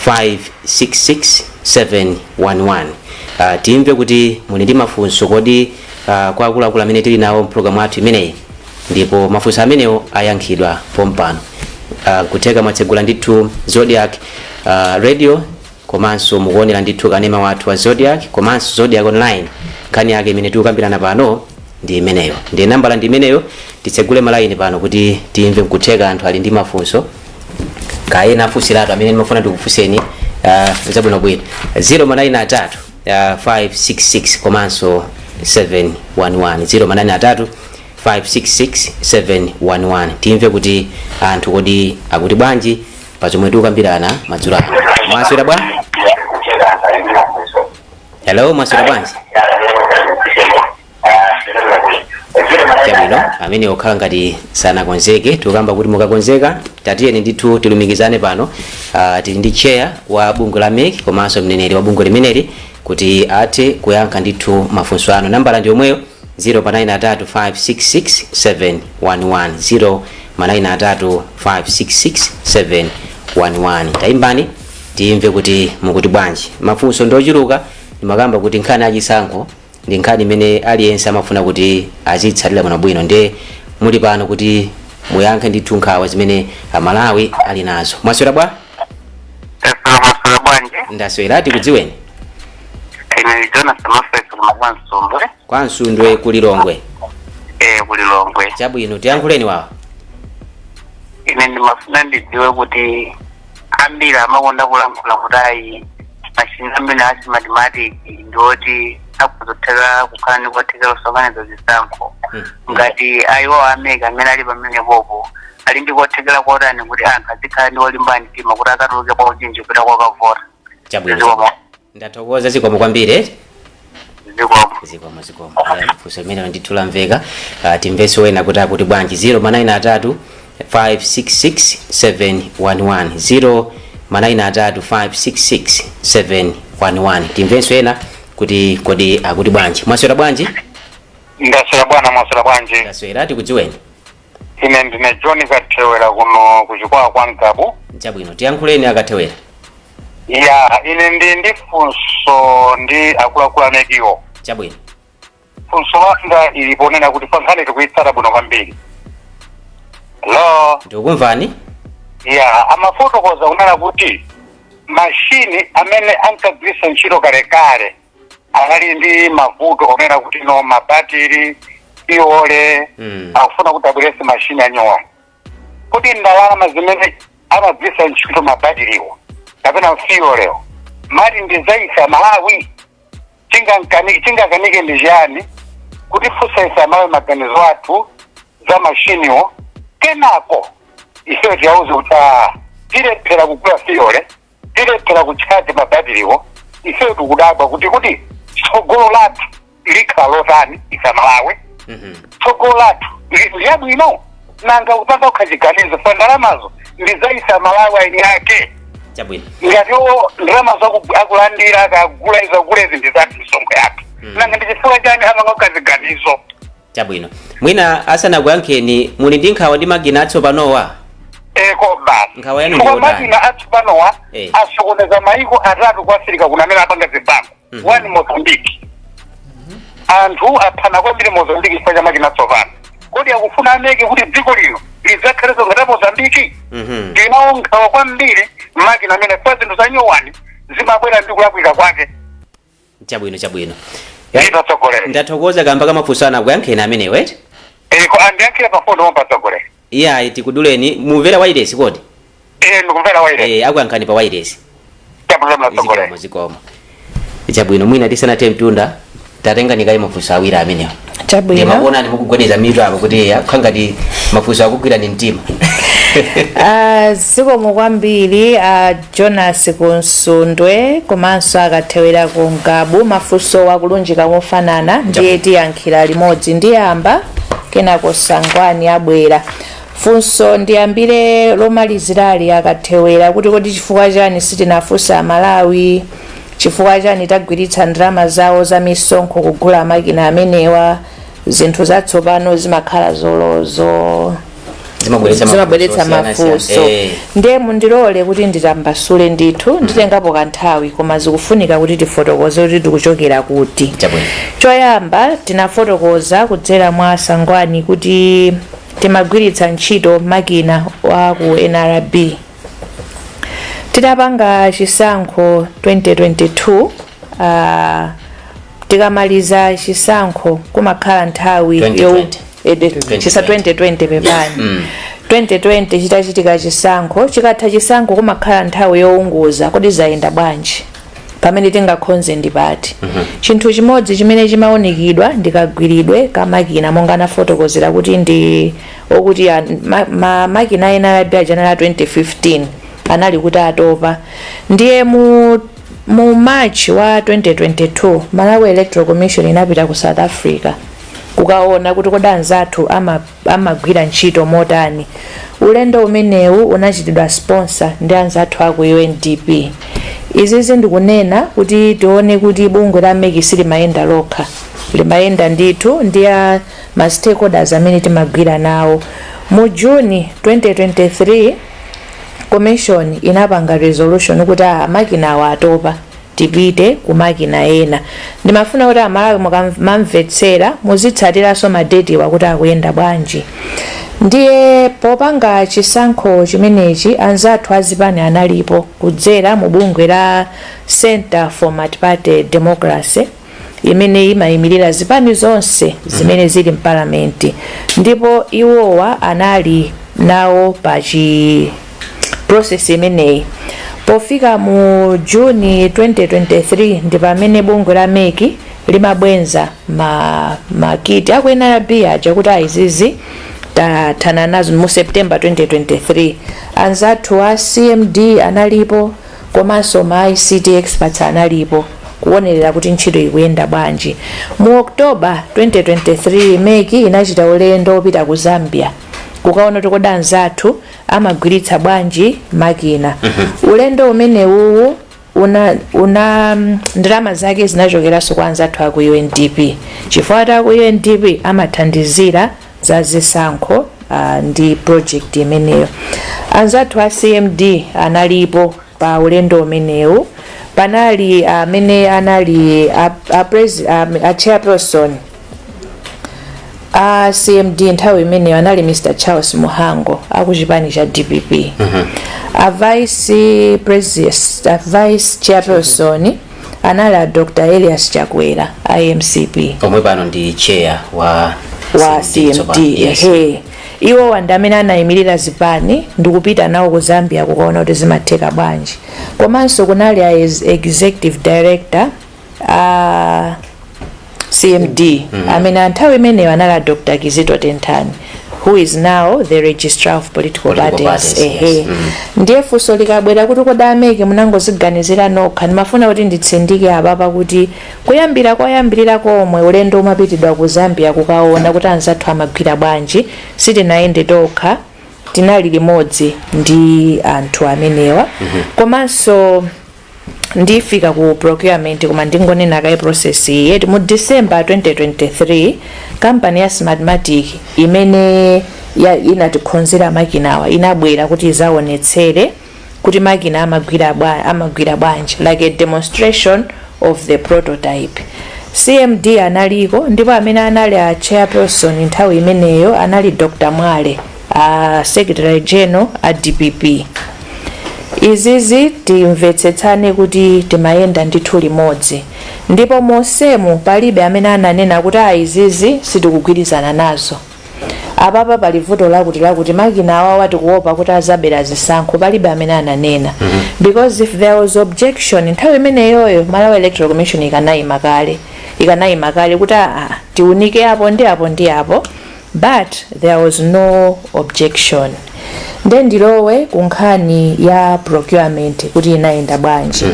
566 711 timve kuti muli ndi mafunso kodi kwa akuluakulu amene tili nawo mpulogalamu athu imeneyi ndipo mafunso amenewo ayankhidwa pompano kutheka mwatsegula ndithu Zodiac radio komanso mukuonera ndithu kanema wathu wa Zodiac komanso Zodiac online nkhani yake imene tikukambirana pano ndi imeneyo ndi nambala ndi imeneyo titsegule malaini pano kuti timve kutheka anthu ali ndi mafunso kaena afunsiratu amene ndimafuna ndikufunseni zabwinobwino 093 566 komanso 711 093 566 711 timve kuti anthu kodi akuti bwanji pa zomwe tikukambirana madzulo ano. Mwaswera bwa? Hello, mwaswera bwanji? Chabwino amene okhala ngati sanakonzeke tikukamba kuti mukakonzeka tatiyeni ndithu tilumikizane pano tili ndi chair wa bungwe la MEC komanso mneneri wa bungwe limeneli kuti ate kuyankha ndithu mafunso ano. Nambala ndi yomweyo 093566711 093566711 tayimbani timve kuti mukuti bwanji. Mafunso ndochuluka ndimakamba kuti nkhani achisankho ndi nkhani imene aliyense amafuna kuti azitsatira bwinobwino ndi muli pano kuti muyankhe ndithu nkhawa zimene Amalawi ali nazo. Mwaswera bwa? Mwaswera bwanji? Ndaswera tikudziweni. Ine Jonathan Mafeso Mwansundwe. Kwa Nsundwe kuli Longwe. Kuli Longwe. Chabwino tiyankhuleni wawo. Ine ndimafuna ndidziwe kuti ambiri amakonda kulankhula kuti mashini amene a Smatmatic ndoti akuzotheka kukhala ndi kuthekera kusakaniza zisankho ngati ayiwo ameka amene ali pamene popo ali ndi kuthekera kotani kuti anthu azikhala ndi olimba mtima kuti akatuluke kwa uchinji kupita kwa kavota. Chabwino ndathokoza zikomo kwambiri. Zikomo funso limene ndithula mveka timveso wena kuti akuti bwanji 093 566 711 093 566 711 timveso wena kuti kodi akuti bwanji. Mwaswera bwanji? Ndaswera bwana. Mwaswera bwanji? Ndaswera tikudziweni. Ine ndine John Kathewera kuno kuchikwa kwa Nkabu. Chabwino tiyankhuleni akathewera. Ya ine ndi funso ndi akuluakulu amekiwo. Chabwino. Funso langa iliponena kuti pankhani tikuitsata bwino kwambiri. Hello. Ndikumvani? Ya amafotokoza kunena kuti mashini amene ankagwiritsa ntchito kalekale anali ndi mavuto onena kuti no mabatiri iole akufuna kuti abweretse mashini anyowa. Kuti ndalama zimene amagwiritsa ntchito mabatiriwo kapena fioleo mati ndizaisa Malawi chingakanike ndi chiyani kuti fusaisa mawe maganizo athu za mashiniwo kenako ife tiyauze kuti tilephera kugula fiole tilephera kuchaji mabatiriwo ife tikudabwa kuti tsogolo lathu likhala lotani isa Malawi tsogolo lathu liyabwino nanga utaka ukhachiganiza pa ndalamazo ndizaisa Malawi aini yake. Chabwino. Ngatiwo ndalamazo akulandira akagula izogula izi ndizati misonkho yake nanga ndichifukwa chani amanga kukaziganizo Chabwino. Mwina asana kuyankheni muli ndi nkhawa ndi makina atsopanowa? Koma. Nkhawa yanu Kwa ndiotani? makina atsopanowa asokoneza maiko atatu kwa Afrika kunamera apanga zibango. One Mozambique. Anthu aphana kwambiri Mozambique chifukwa cha makina atsopano. Kodi akufuna ameke kuti dziko lino lidzakhaleso ngati Mozambique? Ndinawo nkhawa kwambiri makina amene kwa zinthu za nyowani zimabwera ndi kulakwika kwake. Chabwino. Ndathokoza kamba kamafunso anakuyankheni amene wet? Ko andiyankhire pafundo mompatsogolera. Iya tikuduleni mumvera wireless kodi? Ndikumvera wireless. Akuyankhani pa wireless. Chabwino. Zikomo. Chabwino mwina tisanathe mtunda tatenga nikayi mafunso awiri amenewa. Chabwino. Ndimaona ni mukugwedeza mitu apo kuti khangati mafunso akugwira ni mtima. Zikomo kwambiri Jonas Kunsundwe komanso akathewera ku Ngabu mafunso wakulunjika mofanana ndiye tiyankhira limodzi ndiyamba kenako Sangwani abwera. Funso ndiyambire lomalizirali akathewera kuti kodi chifukwa chani sitinafunsa Malawi, chifukwa chani tagwiritsa ndalama zawo za misonkho kugula makina amenewa, zinthu zatsopano zimakhala zolozo zimabweretsa mafunso. Ndiye mundilole kuti nditambasule ndithu nditengapo kanthawi koma zikufunika kuti tifotokoze kuti tikuchokera kuti. Choyamba tinafotokoza kudzera mwa Sangwani kuti timagwiritsa ntchito makina wa ku NRB. Tidapanga chisankho 2022 tikamaliza chisankho kumakhala nthawi chisa 2020 pepani 2020 chitachitika chisankho chikatha chisankho kumakhala nthawi younguza kodi zayenda bwanji pamene tingakhonze ndipati. Chinthu chimodzi chimene chimaonekedwa ndikagwiridwe kamakina monga anafotokozera kuti ndi okuti makina ena NRB ajanala 2015 anali kuti atopa. Ndiye mu March wa 2022 Malawi Electoral Commission inapita ku South Africa kukaona kuti kodi anzathu amagwira ntchito motani. Ulendo umenewu unachitidwa sponsor ndi anzathu aku UNDP. Izi ndikunena kuti tione kuti bungwe la MEC silimayenda lokha, limayenda ndithu ndi ma stakeholders amene timagwira nawo. Mu June 2023 Commission inapanga resolution kuti makina awa atopa tipite ku makina ena. Ndimafuna kuti Amalawi mukamamvetsera muzitsatiranso madeti wakuti akuyenda bwanji. Ndiye popanga chisankho chimenechi anzathu azipani analipo kudzera mu bungwe la Center for Multi-Party Democracy imene imayimirira zipani zonse zimene zili mparlamenti, ndipo iwowa anali nawo pa process imeneyi. Pofika mu Juni 2023 ndi pamene bungwe la MEC limabwenza makiti aku NRB aja kuti izizi tathana nazo mu September 2023. Anzathu a CMD analipo komanso ma ICT experts analipo kuonerera kuti ntchito ikuyenda bwanji. Mu October 2023 MEC inachita ulendo opita ku Zambia kukaona kuti kodi anzathu amagwiritsa bwanji makina. Ulendo umenewu una ndalama zake zinachokeranso kwa anzathu aku UNDP chifukwa aku UNDP amathandizira za zisankho ndi project imeneyo. Anzathu a CMD analipo pa ulendo umenewu. Panali amene anali a chairperson CMD nthawi imeneyo anali Mr. Charles Muhango akuchipani cha DPP. A vice chairperson anali Dr. Elias Chakwera IMCP omwe pano ndi chair wa CMD. Iwo wanda amene anayimirira zipani ndikupita nawo ku Zambia kukaona kuti zimatheka bwanji. Komanso kunali executive director CMD amene nthawi imeneyo anali Dr. Kizito Tentani who is now the registrar of political parties. Ndiye funso likabwera kuti kodi ameke munangoziganizira nokha. Ndimafuna kuti nditsindike apapa kuti kuyambirira komwe ulendo umapitidwa ku Zambia kukaona kuti anzathu amagwira bwanji sitinayende tokha, tinali limodzi ndi anthu amenewa. Komanso ndifika ku procurement koma ndingonena kayi process yeti mu December 2023 company ya Smatmatic imene inatikhonzera makinawa inabwera kuti izaonetsere kuti makina amagwira bwanji, like a demonstration of the prototype. CMD analiko ndipo amene anali a chairperson nthawi imeneyo anali Dr. Mwale, secretary general a DPP. Izizi timvetsetsane kuti timayenda ndithu limodzi, ndipo mosemu palibe amene ananena kuti izizi sitikugwirizana nazo. Apapa pali vuto lakuti makina awa tikuopa kuti azabera zisankho, palibe amene ananena. Because if there was objection nthawi imeneyoyo Malawi Electoral Commission ikanayima kale kuti tiunike apo ndi apo, but there was no objection. Then ndilowe kunkhani ya procurement kuti inayenda bwanji.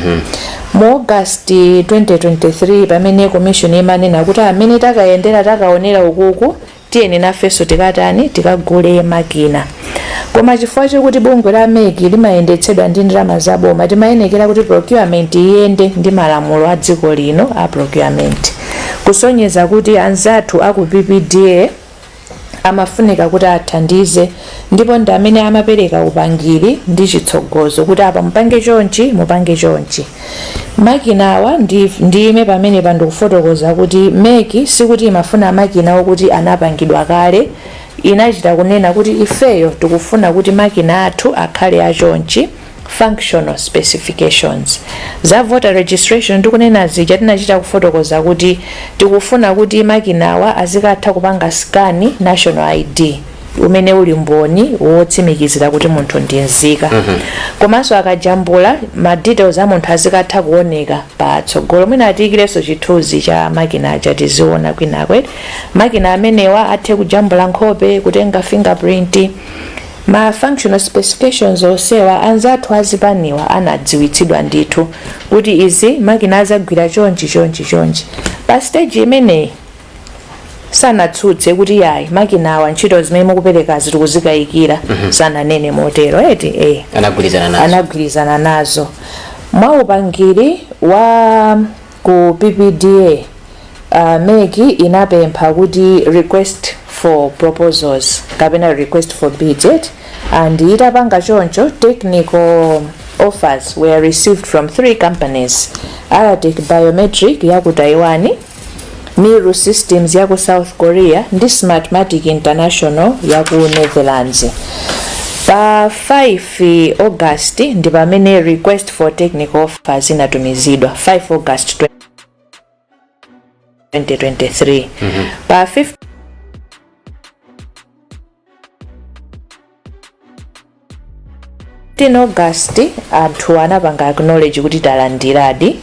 Mu August 2023 pamene commission imanena kuti amene takaonera ukuku tiyeni nafenso tikagule makina. Koma chifukwa chokuti bungwe la MEC limayendetsedwa ndi ndalama zaboma, timayenekera kuti procurement iyende ndi malamulo a dziko lino a procurement, kusonyeza kuti anzathu aku PPDA amafunika kuti athandize, ndipo ndi amene amapereka upangiri ndi chitsogozo kuti apa mupange chonchi. Makina awa ndime pamene pandikufotokoza kuti MEC sikuti imafuna makina okuti anapangidwa kale, inachita kunena kuti ifeyo tikufuna kuti makina athu akhale achonchi, functional specifications. Za voter registration tikunena zija tinachita kufotokoza kuti tikufuna kuti makinawa azikatha kupanga scan national ID umene uli mboni wotsimikizira kuti munthu ndi nzika. Komanso akajambula ma details a munthu azikatha kuoneka patsogolo. Mwina atikireso chithunzi cha makina aja tiziona kwinakwe. Makina amenewa athe kujambula nkhope, kutenga fingerprint. Ma functional specifications osewa anzathu azipaniwa anadziwitsidwa ndithu kuti izi makina azagwira chonchi. Pa stage imeneyi sanatsutse kuti yayi makina awa ntchito zimene mukupereka zitikuzikayikira, sananene motero anagwirizana nazo. Mwa upangiri wa ku PPDA MEC inapempha kuti request for proposals kapena request for budget, and itapanga choncho technical offers were received from 3 companies: Aratic Biometric yaku Taiwan, Miru Systems yaku South Korea ndi Smatmatic International yaku Netherlands. Pa 5 August ndi pamene request for technical offers inatumizidwa, 5 August 2023. Pa 15 August anthu anapanga acknowledge kuti talandiradi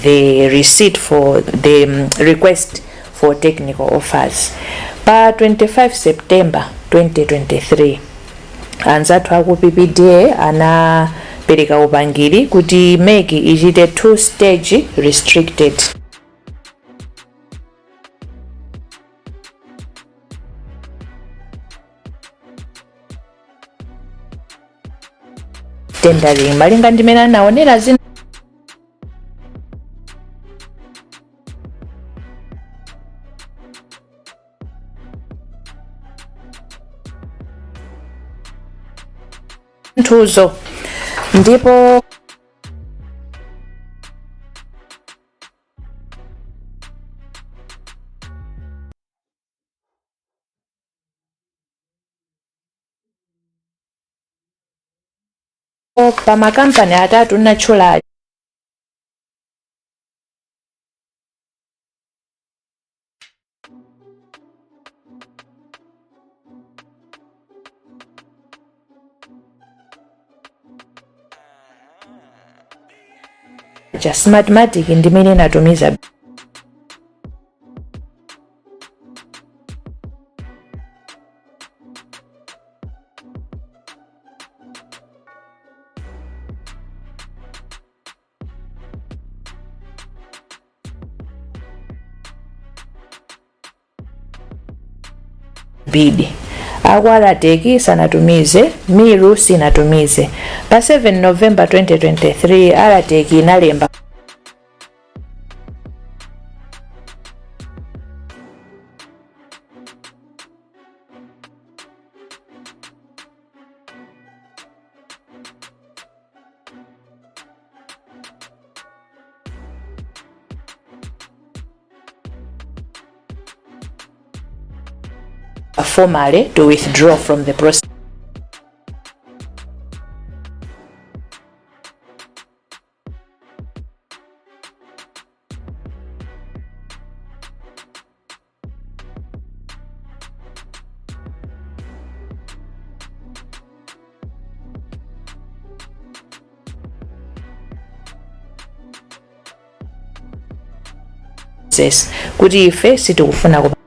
the receipt for the request for technical offers. Pa 25 September 2023 anzathu aku PPDA anapereka upangiri kuti MEC ichite 2-stage restricted tendering malinga ndimene anaonera zina nthuzo, ndipo pa makampani atatu natchula ja Smatmatic ndimene natumiza bidi. Akuyalateki sanatumize, Miru sinatumize. Pa 7 November 2023 alateki inalemba formally to withdraw from the process. Kuti ife sitikufuna kupa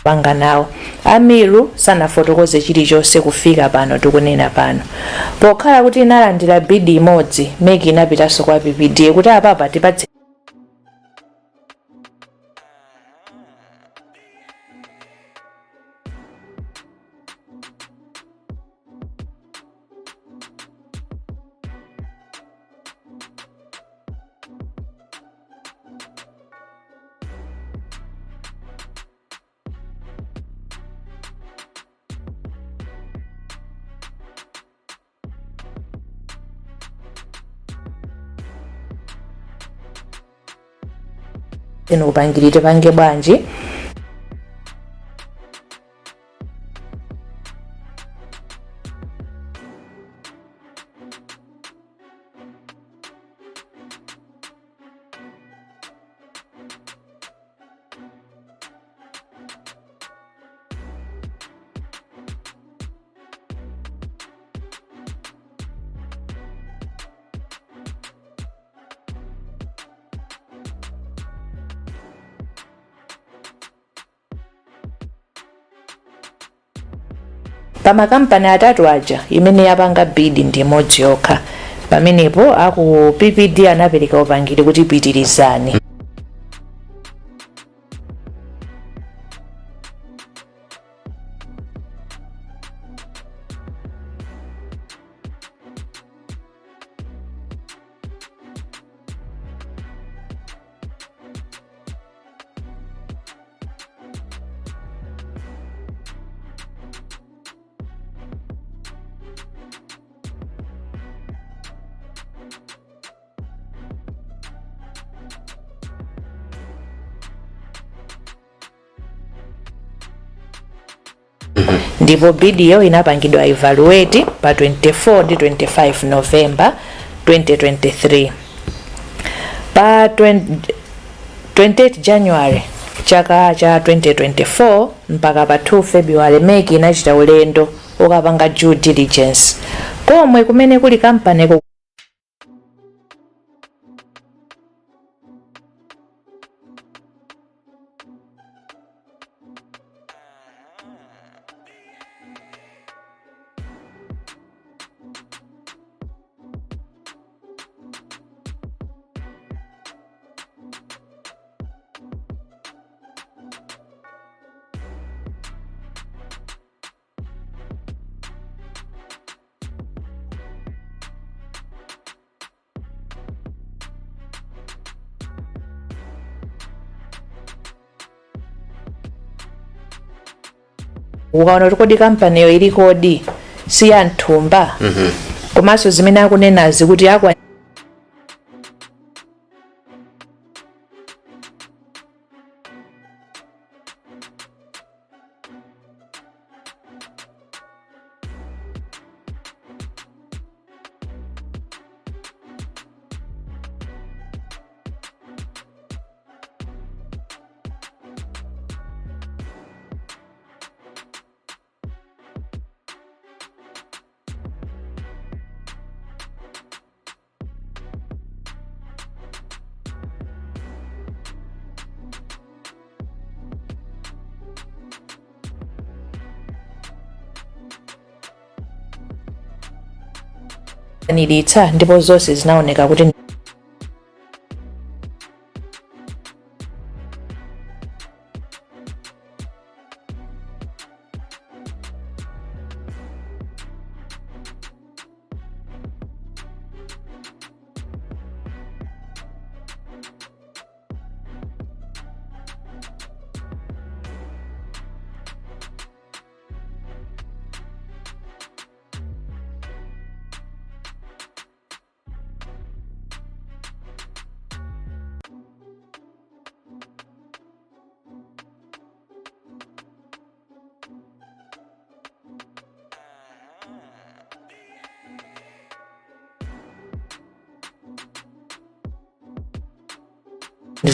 panga nawo. Amiru sanafotokoze chilichonse kufika pano tikunena pano. Pokhala kuti inalandira bidi imodzi, Meki inapitanso kwa PPD kuti apapa tipatse upangirire pange bwanji. Pamakampani atatu aja imene yapanga bidi ndi imodzi yokha. Pamenepo aku PPD anapereka upangiri kuti pitirizani. Ndipo bidiyo inapangidwa evaluate pa 24 ndi 25 November 2023. Pa 28 January chaka cha 2024 mpaka pa 2 February Meki inachita ulendo ukapanga due diligence komwe kumene kuli kampani ukaona kodi kampani yo ili kodi si ya nthumba komanso zimene akunenazi kuti akwa nilitsa ndipo zonse zinaoneka kuti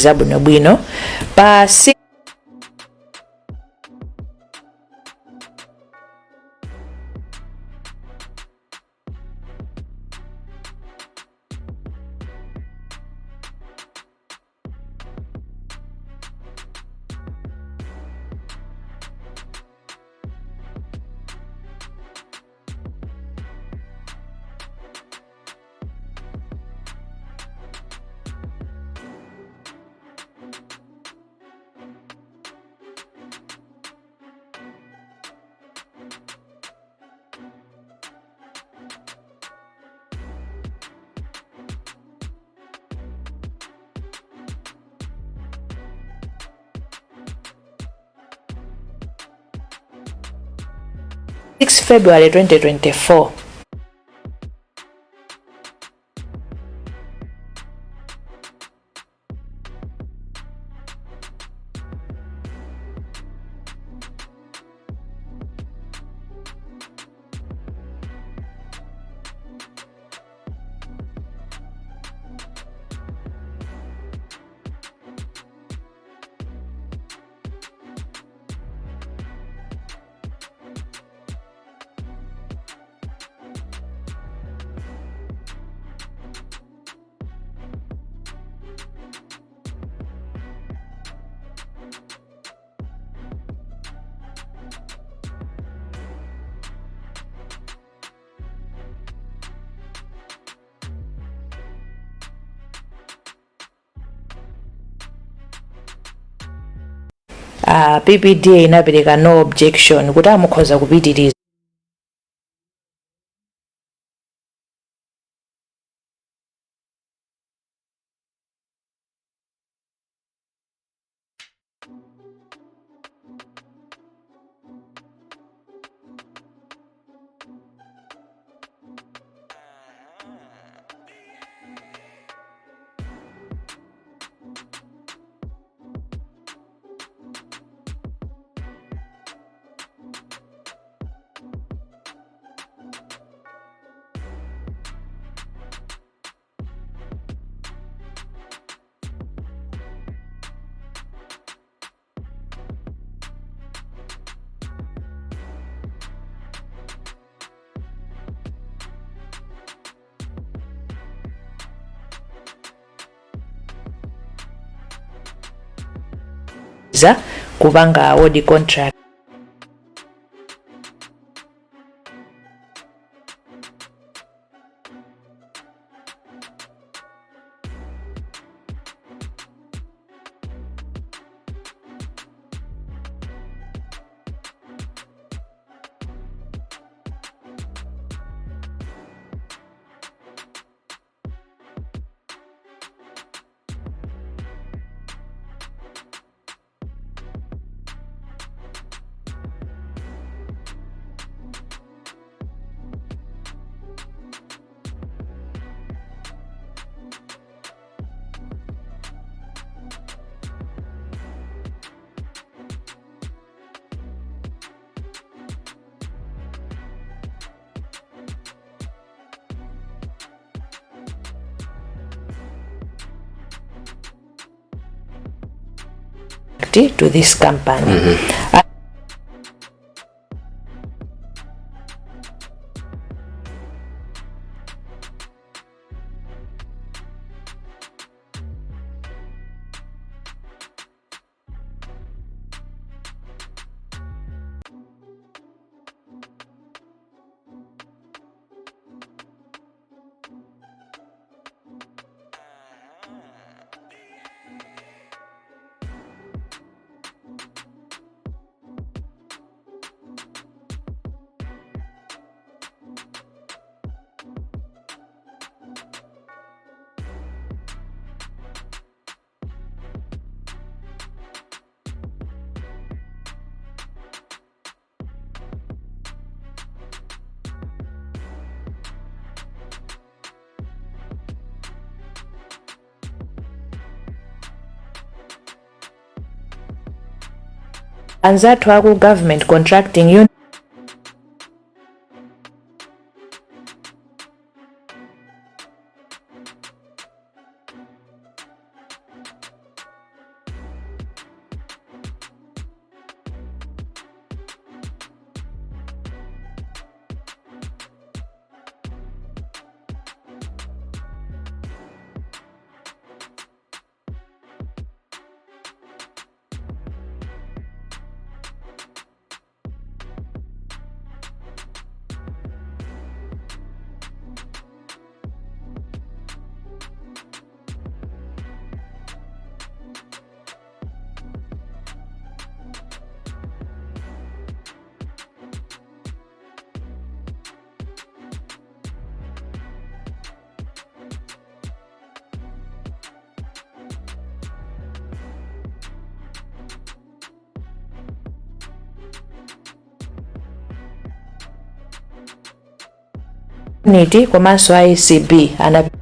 zabwinobwino pa 6 February 2024. PPDA inapereka no objection kuti amukhoza kupitiriza. Kupanga award contract. To this company. anzathu aku government contracting unit komanso ICB Anabel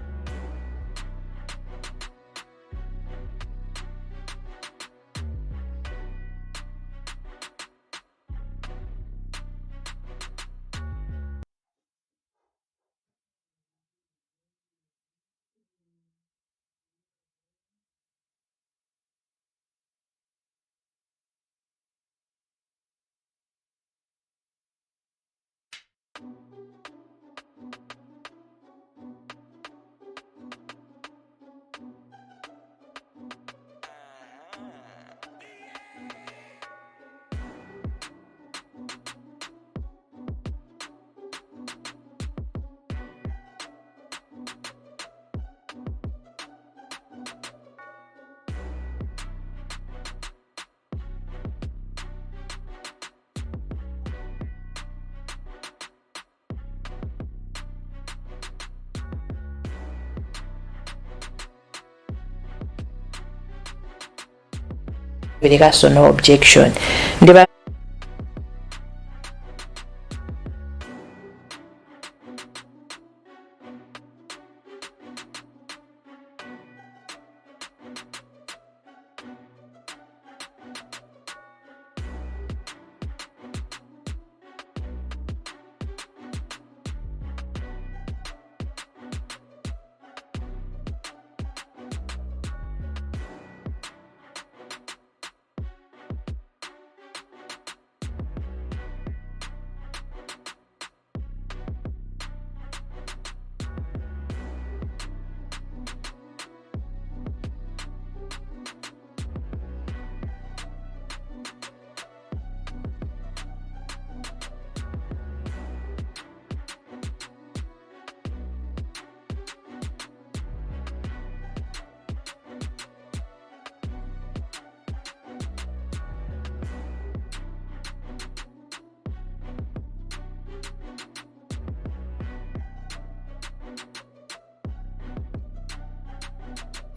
no objection.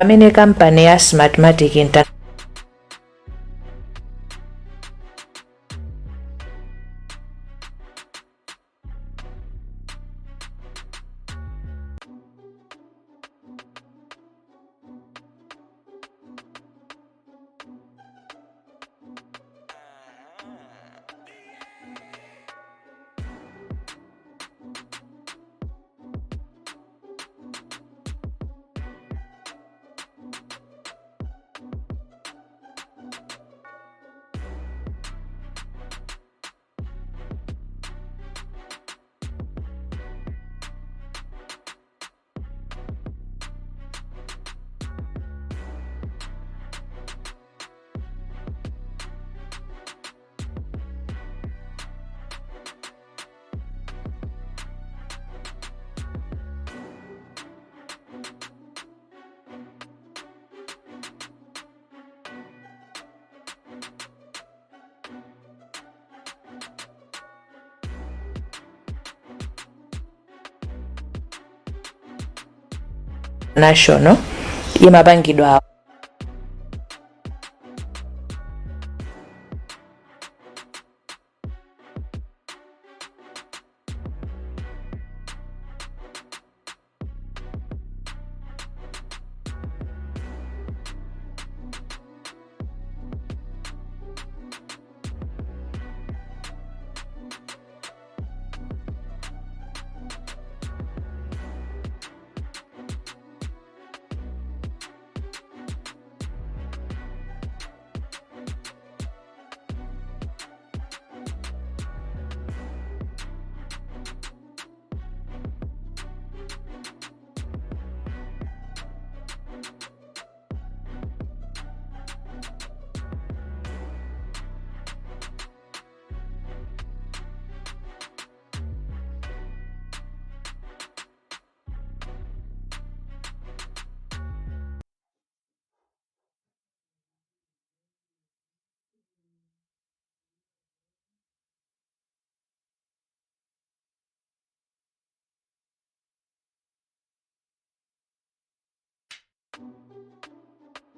Amene company ya Smatmatic National imapangidwa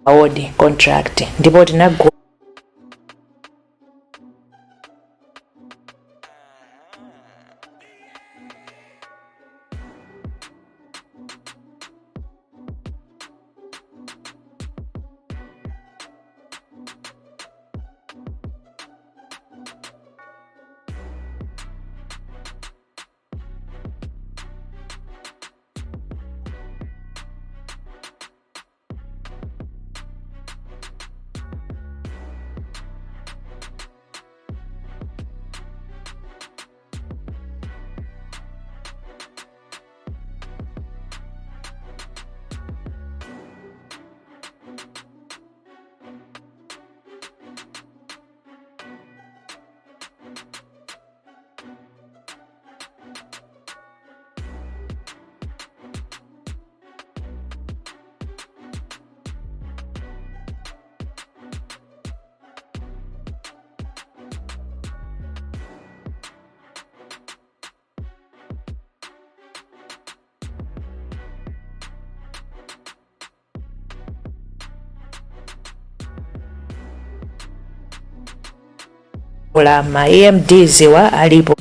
award contract ndipo tinago ma AMDs wa alipo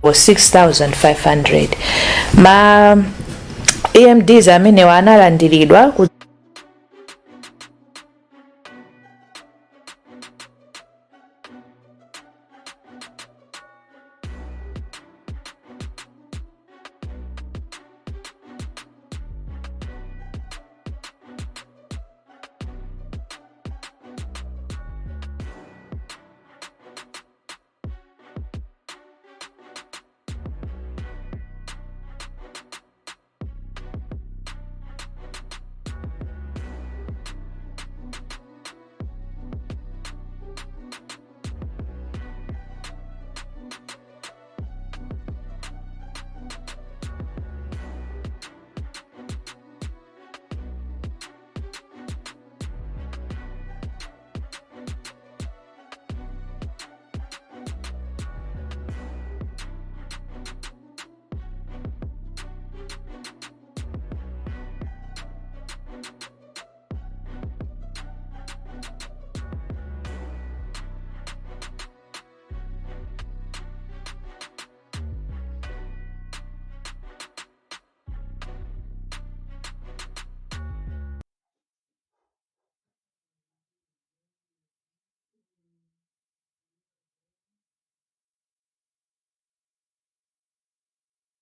was 6,500 ma AMDs amene analandiridwa ku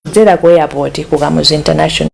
kudzera ku airport ku Kamuzu International.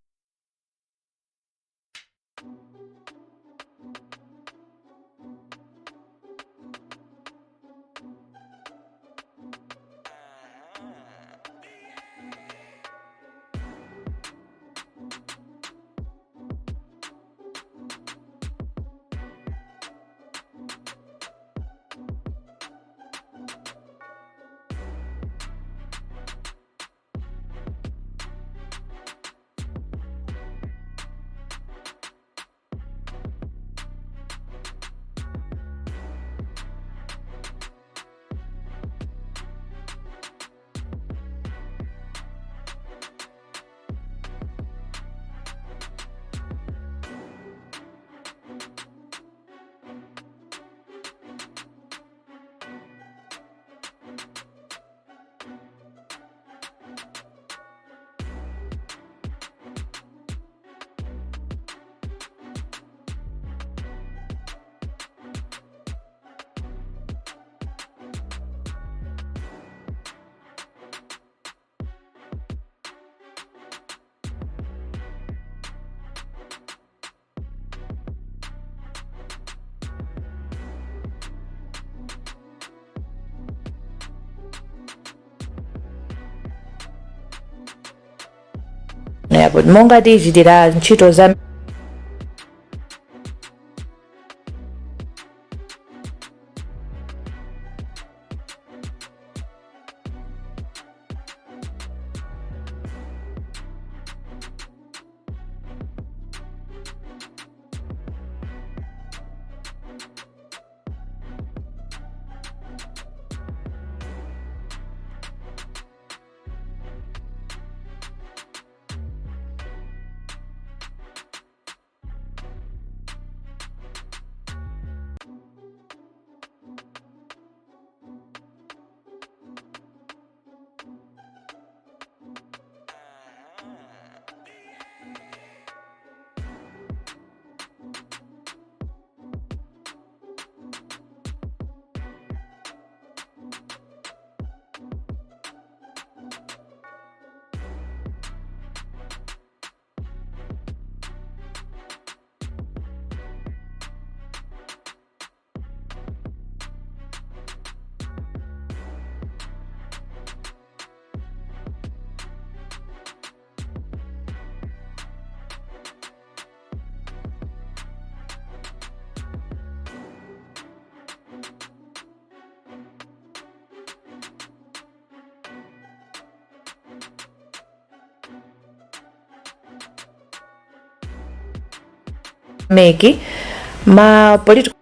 monga tichitira ntchito za meki ma political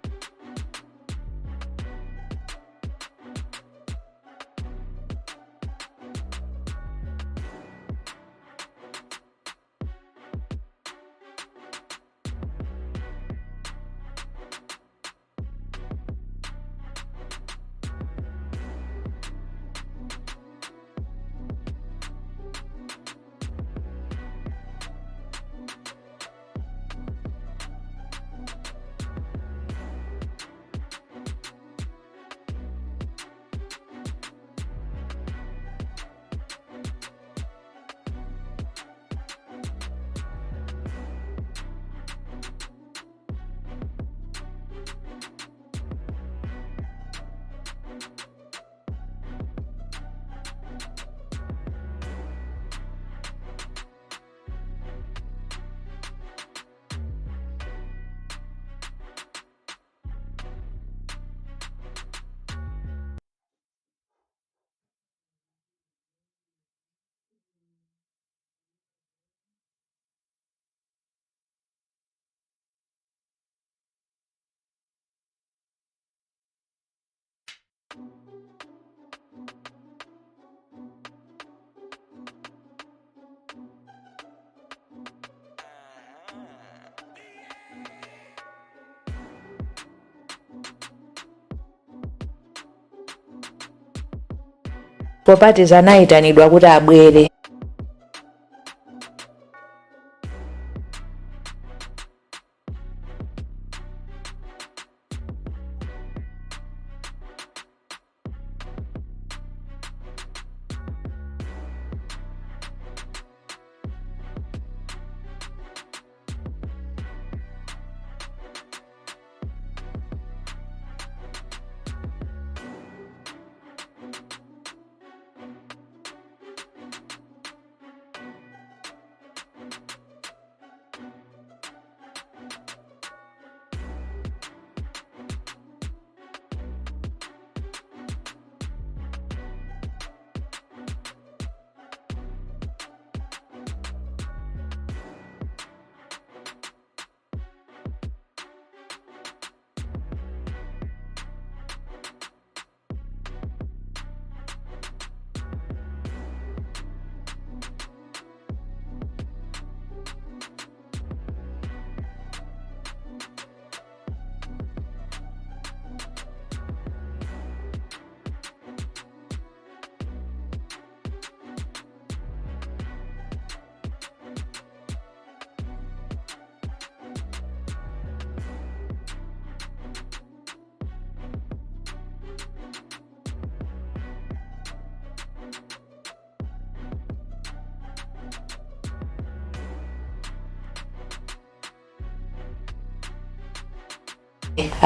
properties anayitanidwa kuti abwere.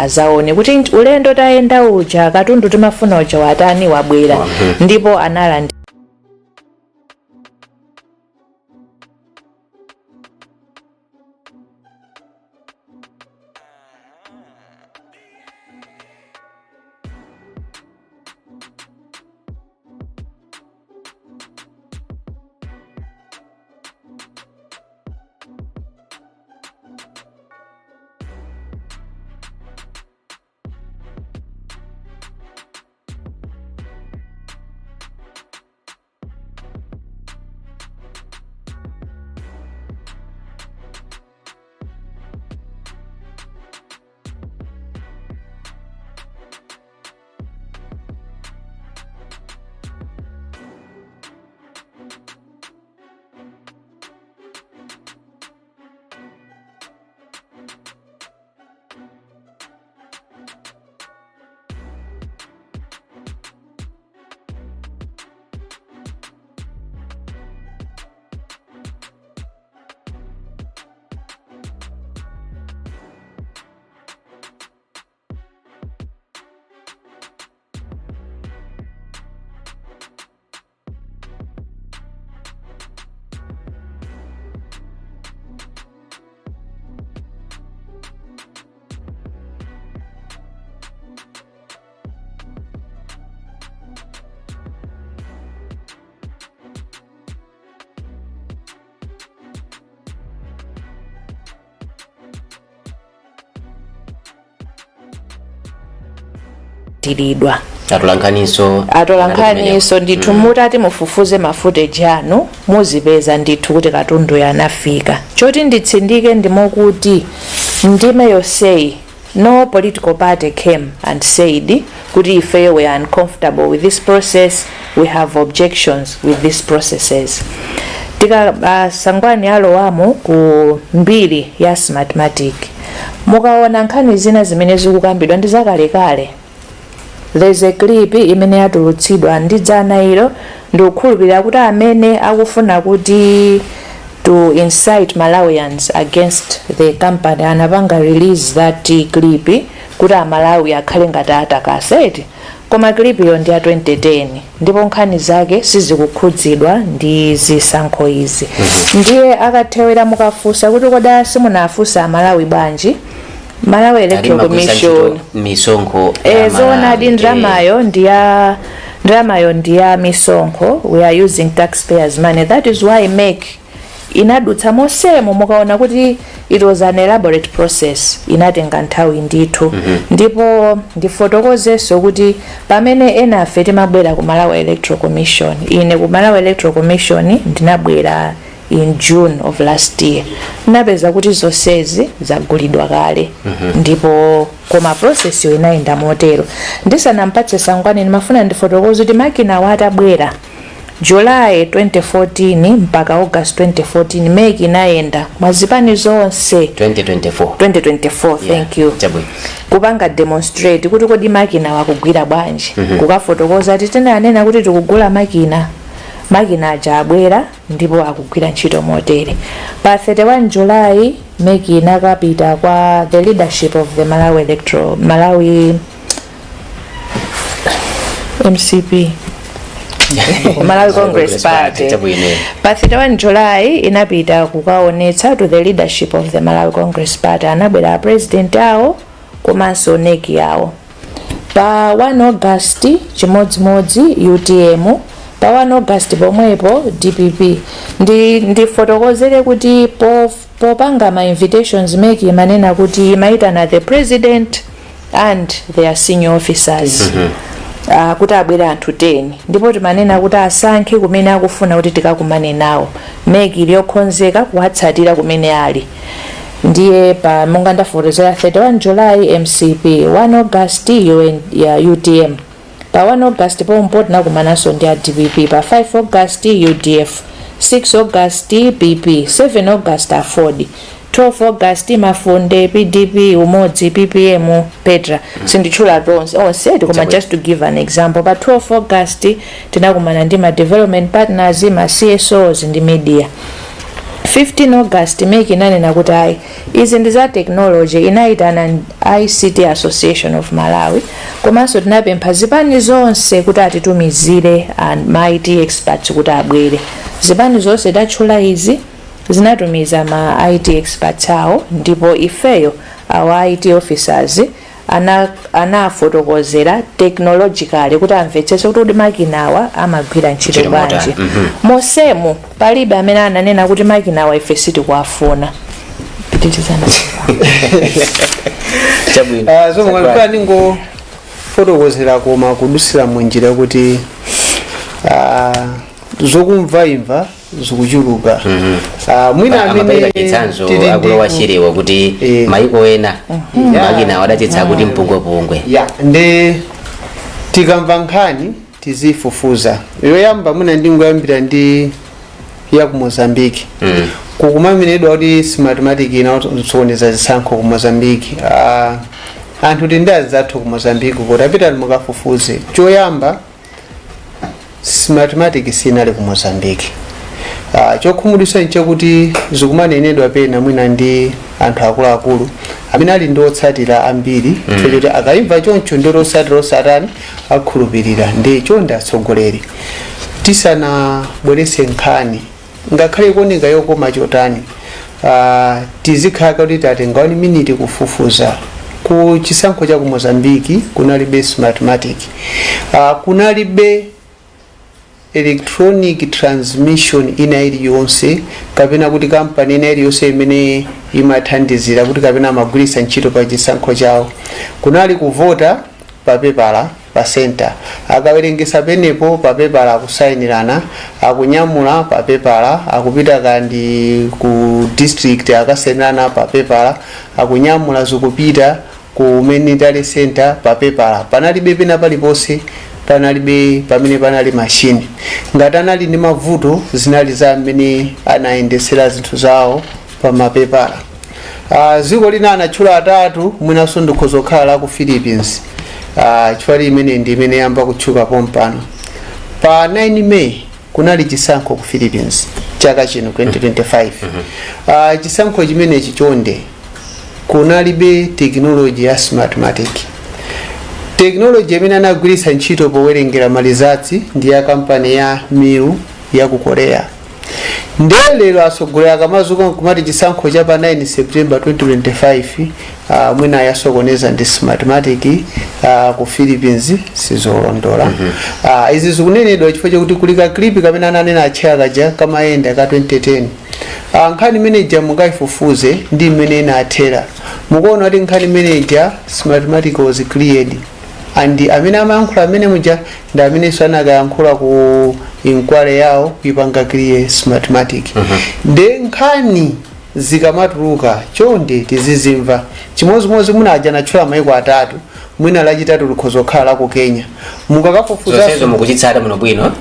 azaone kuti ulendo tayenda uja katundu timafuna uja watani wabwera ndipo analanda anakwatiridwa atolankhaniso ndithu mutati mufufuze ma footage anu muzipeza ndithu kuti katundu yanafika. Choti nditsindike ndimokuti ndime yonseyi no political party came and said kuti ife we are uncomfortable with this process, we have objections with these processes. Sangwani alowamo ku mbiri ya Smatmatic mukaona nkhani zina zimene zikukambidwa ndi zakalekale. There's a clip imene yatulutsidwa ndi dzana ilo ndikukhulupirira kuti amene akufuna kuti to incite Malawians against the company anapanga release that clip kuti Amalawi akhale ngati atakaseti. Koma clip iyo ndi ya 2010 ndipo nkhani zake sizikukhudzidwa ndi zisankho izi. Ndiye akathewera mukafunsa kuti koda simunafunsa Amalawi bwanji. Malawi Electoral Commission misonkho zona di ndramayo ndiya misonkho. We are using taxpayers money. That is why make inadutsa mosemo mukaona kuti it was an elaborate process inatenga nthawi ndithu. Ndipo ndifotokozeso kuti pamene ena afe timabwera ku Malawi Electoral Commission, ine ku Malawi Electoral Commission ndinabwera in June of last year. Napeza kuti zonsezi zagulidwa kale. Ndipo koma process yo inayenda motero. Ndisanampatse Sangwani ndimafuna ndifotokoze kuti makina watabwera July 2014 mpaka August 2014 make inayenda mwazipani zonse 2024 thank you. Kupanga demonstrate kuti kodi makina wakugwira bwanji. Kukafotokoza ati tinanena kuti tikugula makina aja abwera ndipo akugwira ntchito motere. Pa 31 July make inakapita kwa the leadership of the Malawi MCP Malawi Congress Party. Pa 31 July inapita kukaonetsa to the leadership of the Malawi Congress Party. Anabwera president awo komanso neki yawo. Pa 1 August chimodzimodzi UTM. Pa 1 August pomwepo DPP. Ndifotokozere kuti popanga ma invitations make manena kuti maitana the president and their senior officers. Kuti abwera anthu 10 ndipo timanena kuti asankhe kumene akufuna kuti tikakumane nawo. Make iliyokhonzeka kuwatsatira kumene ali. Ndiye pa monga ndafotokozera 31 July MCP, 1 August ya UTM. Pa 1 August pompo tinakumananso ndi DPP. Pa 5 August UDF, 6 August PP, 7 August Afford, 12 August Mafunde, PDP, Umodzi, PPM, Petra. Sindichula onse koma just to give an example. Pa 12 August tinakumana ndi ma development partners, ma CSOs ndi media. 15 August make inanena kuti ayi izi ndi za technology inaitana ICT Association of Malawi komanso tinapempha zipani zonse kuti atitumizire ma IT experts kuti abwere. Zipani zonse tatchula izi zinatumiza ma IT experts awo ndipo ifeyo our IT officers anafotokozera technologically kuti amvetsese kuti makinawa amagwira ntchito bwanji. Mosemu palibe amene ananena kuti makinawa ife sitikuwafuna. Pititizana. So mwalikuwa ningo fotokozera koma kudusira munjira kuti zokumva imva zikuchuluka. Mwina amene chitsanzo akulowa chirewa kuti maiko ena makina wadatitsa kuti mpungwe. Nde tikamva nkhani tizifufuza. Yoyamba mwina ndingoyambira ndi ya ku Mozambique. Kukumamenedwa kuti Smatmatic inatsoneza zisankho ku Mozambique. Anthu tindazi zathu ku Mozambique kuti apita mukafufuze. Choyamba Smatmatic sinali ku Mozambique. Chokhumudwitsa nchakuti zikumanenedwa pena mwina ndi anthu akuluakulu amene ali ndi otsatira ambiri kuti akaimva choncho ndi otsatira akhulupirira ndi chonde atsogoleri. Tisanabweretse nkhani ngakhale kuoneka yokoma chotani tizikhala kuti tatenga 1 minute kufufuza. Ku chisankho cha ku Mozambique kunalibe Smatmatic, kunalibe electronic transmission ina iliyonse kapena kuti kampani ina iliyonse imene imathandizira kuti kapena amagwiritsa ntchito pa chisankho chawo. Kunali kuvota pa pepala pa center akawerengesa penepo pa pepala akusayinirana akunyamula pa pepala akupita kandi ku district akasayinirana pa pepala akunyamula zikupita ku military center pa pepala panalibe pena paliponse panalibe pamene panali machine ngati anali ndi mavuto zinali za amene anayendesera zinthu zawo pa mapepala. Ziko lina anatchula atatu mwinaso ndikhoza kukhala la ku Philippines chifukwa imene ndi imene yamba kutchuka Pompano. Pa 9 May kunali chisankho ku Philippines chaka chino 2025. Chisankho chimenechi chonde kunalibe technology ya Smatmatic. Technology imene anagwiritsa ntchito powerengera malizatsi ndi ya kampani ya Miu ya ku Korea. Lero asogolera akamazuka kumati chisankho cha pa 9 September 2025 mwina yasokoneza ndi Smatmatic ku Philippines sizolondola. Izi zikunenedwa chifukwa chakuti kulika clip kamene ananena achaka ja kamayenda ka 2010. Nkhani manager mungaifufuze ndi imene inathera mukuona kuti nkhani manager Smatmatic was cleared and amene amayankhula amene muja ndi amene sanakayankhula ku inquiry yawo kuipanga clear Smatmatic. Nde nkhani zikamatuluka chonde tizizimva chimozimozi munaja natchula maiko atatu mwina lachitatu likhoza kukhala la ku Kenya mukakafufuza mukuchitsata muno bwino.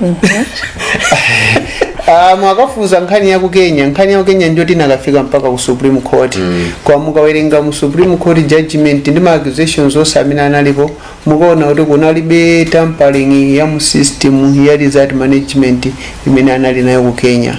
Mwakafuza nkhani ya ku Kenya, nkhani ya ku Kenya ndio tinakafika mpaka ku Supreme Court. Kwa mukawerenga mu Supreme Court judgment ndi accusations osamina analipo mukaona kuti kunalibe tampering ya mu system ya result management imene anali nayo ku Kenya.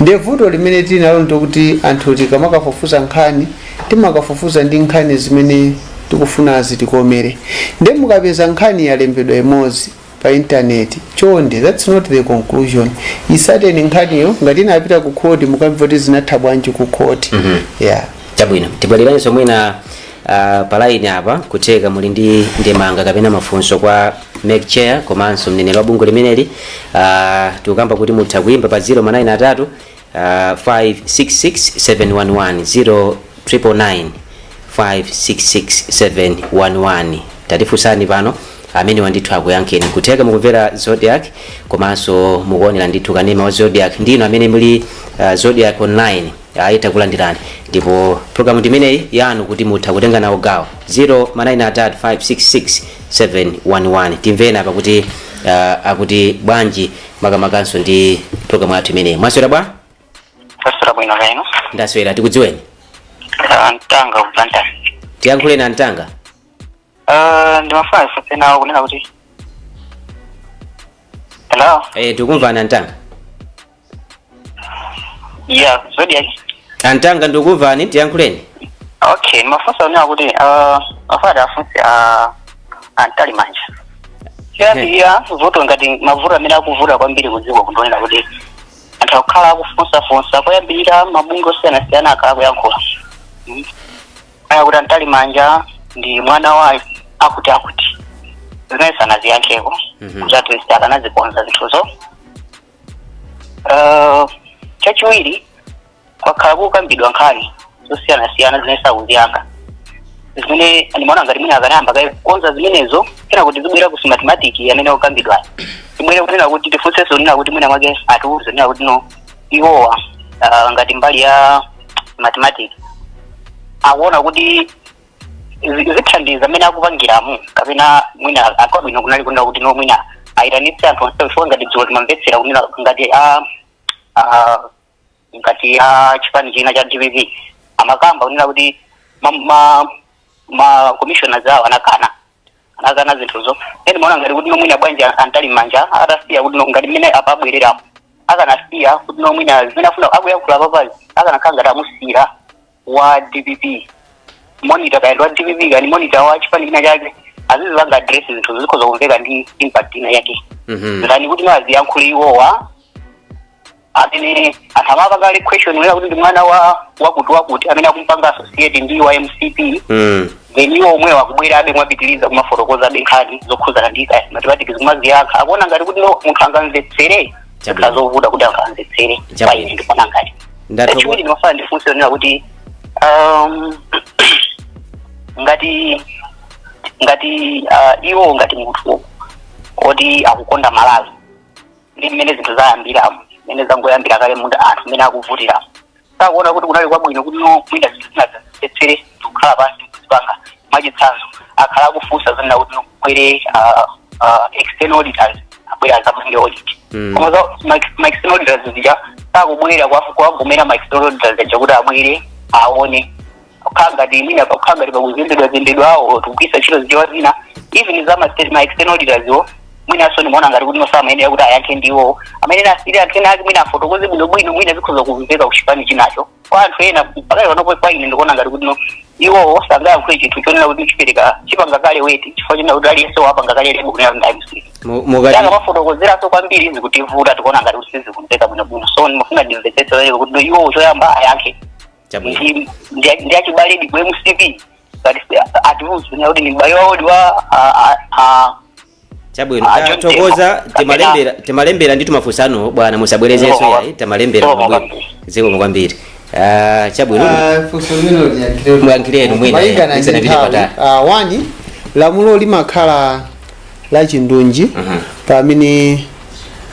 Nde vuto limene tinalo ndokuti anthu tikamakafufuza nkhani timakafufuza ndi nkhani zimene tikufuna zitikomere. Nde mukapeza nkhani yalembedwa emozi pa internet chonde that's not the conclusion. Isateni nkhaniyo ngati inapita ku court mukamva kuti zinatha bwanji ku court. Yeah. Chabwino tibwaliranso mwina pa line apa kuteka muli ndi ndemanga kapena mafunso kwa make chair komanso mneneri wa bungwe limeneli tikukamba kuti mutha kuimba pa 093 566 711 566 tatifunsani pano amene wandithu akuyankheni kuteka mukumvera Zodiac komanso mukuonera ndithu kanema wa Zodiac ndino amene muli Zodiac online aita kulandirani ndipo program imeneyi yanu kuti mutha kutenga nawo gawo 093 566 711 timvena apa kuti akuti bwanji makamakanso ndi program yathu imeneyi. Mwaswera bwa? Mwaswera bwino kaino. Ndaswera tikudziweni. Ntanga kupanta. Tiyankhule na Ntanga. Ndimafuna sipena kunena kuti. Hello. Tikumva na Ntanga. Yeah, Zodiac. Ntanga ndikukumvani tiyankhuleni. Okay, ndimafuna kunena kuti afada afunsi Mtalimanja. Ya voto ngati mavuto amene akuvuta kwambiri kudziko kundonera kuti anthu akukhala akufunsa kuyambirira mabungwe osiyanasiyana akakuyankhula. Aya kuti Mtalimanja ndi mwana wa akuti zimene sanaziyankheko kuti atwisi akanazikonza zinthuzo. Chachiwiri kwakhala kukambidwa nkhani zosiyanasiyana zimene sakuziyankha zimene ndimaona ngati mwina akanayamba kukonza zimenezo kena kuti zibwera ku Smatmatic amene akukambidwa zibwera kunena kuti tifunsenso kunena kuti mwina mwake atiuze kunena kuti no iwowa ngati mbali ya Smatmatic akuona kuti zithandiza amene akupangiramo kapena mwina akabwino kunali kunena kuti no mwina ayitanitse anthu onse chifukwa ngati dziwo limamvetsera kunena ngati chipani china cha DPP amakamba kunena kuti ma commissioners awo anakana zinthuzo. Eni maona ngati kuti nomwina bwanji Mtalimanja atasiya kuti ngati mmene apabwereramo akanasiya kuti nomwina zimene afuna akuyankhula papazi akanakhala ngati amusira wa DPP monitor kaenda wa DPP kani monitor wa chipani china chake azizivanga address zinthu zikhoza kumveka ndi impact ina yake. Ngani kuti aziyankhule iwowa atene athamapa kale question wena kuti ndi mwana wakuti amene akumpanga associate ndi wa MCP then iwo omwe wakubwera abe mwapitiliza kumafotokoza benkhani zokhuzana ndi Smatmatic zimaziyankha akuona ngati kuti no munthu angamvetsere azovuta kuti angamvetsere paine ndikuona ngati ndachiwiri ndimafana ndifunse nena kuti ngati iwo ngati munthu oti akukonda Malawi ndi mmene zinthu zayambiramo mmene zangoyambira kale munthu anthu mmene akuvutira sakuona kuti kunali kwabwino kuti no mwina zinthu zinazetsere tikukhala pansi kuzipanga mwachitsanzo akhala akufunsa zina kuti nokwere external auditors abwera azapange audit koma ma external auditors zija sakubwera kuwagomera ma external auditors aja kuti abwere aone ukangati mwina ukangati pakuzembedwa awo tukugwisa ntchito zijawa zina even za ma external auditors yo mwina so nimeona ngati kuti nosama ene yakuti ayankhe ndiwo amene nasiri anthu ena ake mwina afotokoze bwinobwino mwina zikhoza kumveka kuchipani chinacho kwa anthu ena pakali panopo kwa ine ndikuona ngati kuti iwo sangayankhule chinthu chonena kuti chipereka chipanga kale weti chifukwa chonena kuti aliyense wapanga kale lebo kunena kuti ndayimsiri yanga mafotokozeraso kwambiri zikutivuta tikuona ngati kuti sizikumveka bwinobwino so ndimafuna ndimvetsetsa kuti iwo choyamba ayankhe ndi achibaledi ku MCP kati ativuzi kuti ni bayodi wa chabwino tokoza timalembera ndi tumafunsano bwana musabwerezenso yayi timalembera ziko kwambiri chabwino funso lino mwankireni mwina isanapite patali wani lamulo limakhala la chindunji pamene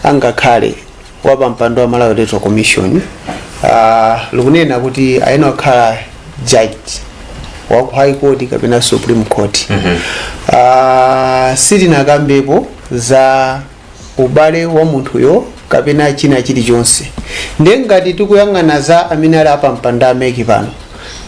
angakhale wapa mpando wa Malawi Electoral Commission likunena kuti ayena kukhala judge wa ku High Court kapena Supreme Court sitinakambepo za ubale wa munthuyo kapena china chilichonse ngati tikuyang'ana za amene ali apa mpanda ameki pano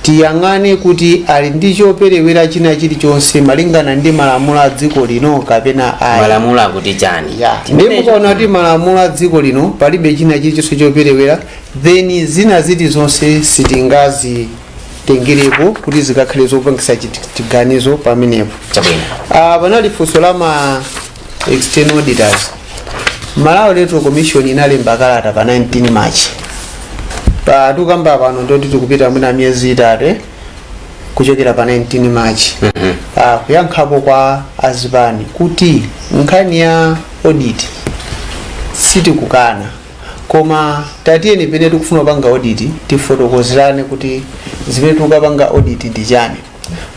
tiyang'ane kuti ali ndi choperewera china chilichonse malingana ndi malamulo a dziko lino kapena ayi malamulo akuti chani ndikuona kuti malamulo a dziko lino palibe china chilichonse choperewera then zina ziti zonse sitingazi tengerepo kuti zikakhale zopangisa chiganizo pamenepo panali funso la ma external auditors Malawi Electoral Commission inalemba kalata pa 19 March tukamba pano ndoti tikupita mwina miyezi itatu kuchokera pa 19 March kuyankhapo kwa azipani kuti nkhani ya audit sitikukana koma tatiyeni pene tikufuna panga audit tifotokozerane kuti zimene tikupanga audit ndi chani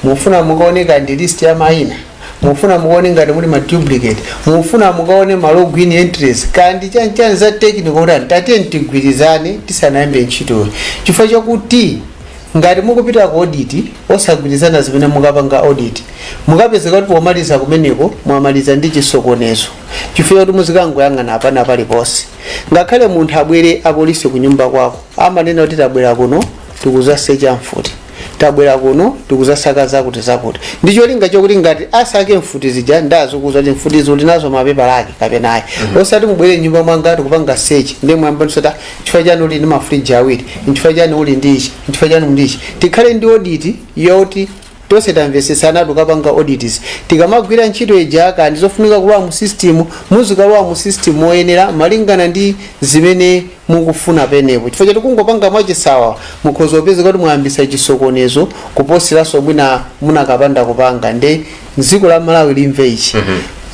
mufuna mukaoneka ndi list ya mayina mufuna mukaone ngati muli ma duplicate mufuna mukaone ma login entries kandi chanchani za technical kuti tatiyeni tigwirizane tisanayambe ntchito chifukwa chakuti ngati mukupita ku audit osagwirizana zimene mukapanga audit mukapezeka kuti pomaliza kumeneko mwamaliza ndi chisokonezo chifukwa kuti muzikangoyang'ana apana paliponse ngakhale munthu abwere apolisi ku nyumba kwako amanena kuti tabwera kuno tikuzasecha mfuti tabwera kuno tikuzasaka zakuti ndicho linga chokuti ngati asake mfuti zija ndazokuza kuti mfuti zoti nazo mapepa lake kapenayi osati mubwere nyumba mwanga tikupanga search ndi mwamba nsota chifukwa chani uli ndi mafriji awiri chifukwa chani uli ndichi chifukwa chani ndichi tikhale ndi audit yoti tose tamvesesana tukapanga audits tikamagwira ntchito ijaka ndizofunika kulowa mu system muzikalowa mu system moyenera malingana ndi zimene mukufuna penepo chifukwa choti kungopanga mwachisawa mukhoza kupeza kuti mwayambisa chisokonezo kuposiranso mwina munakapanda kupanga nde dziko la Malawi limve ichi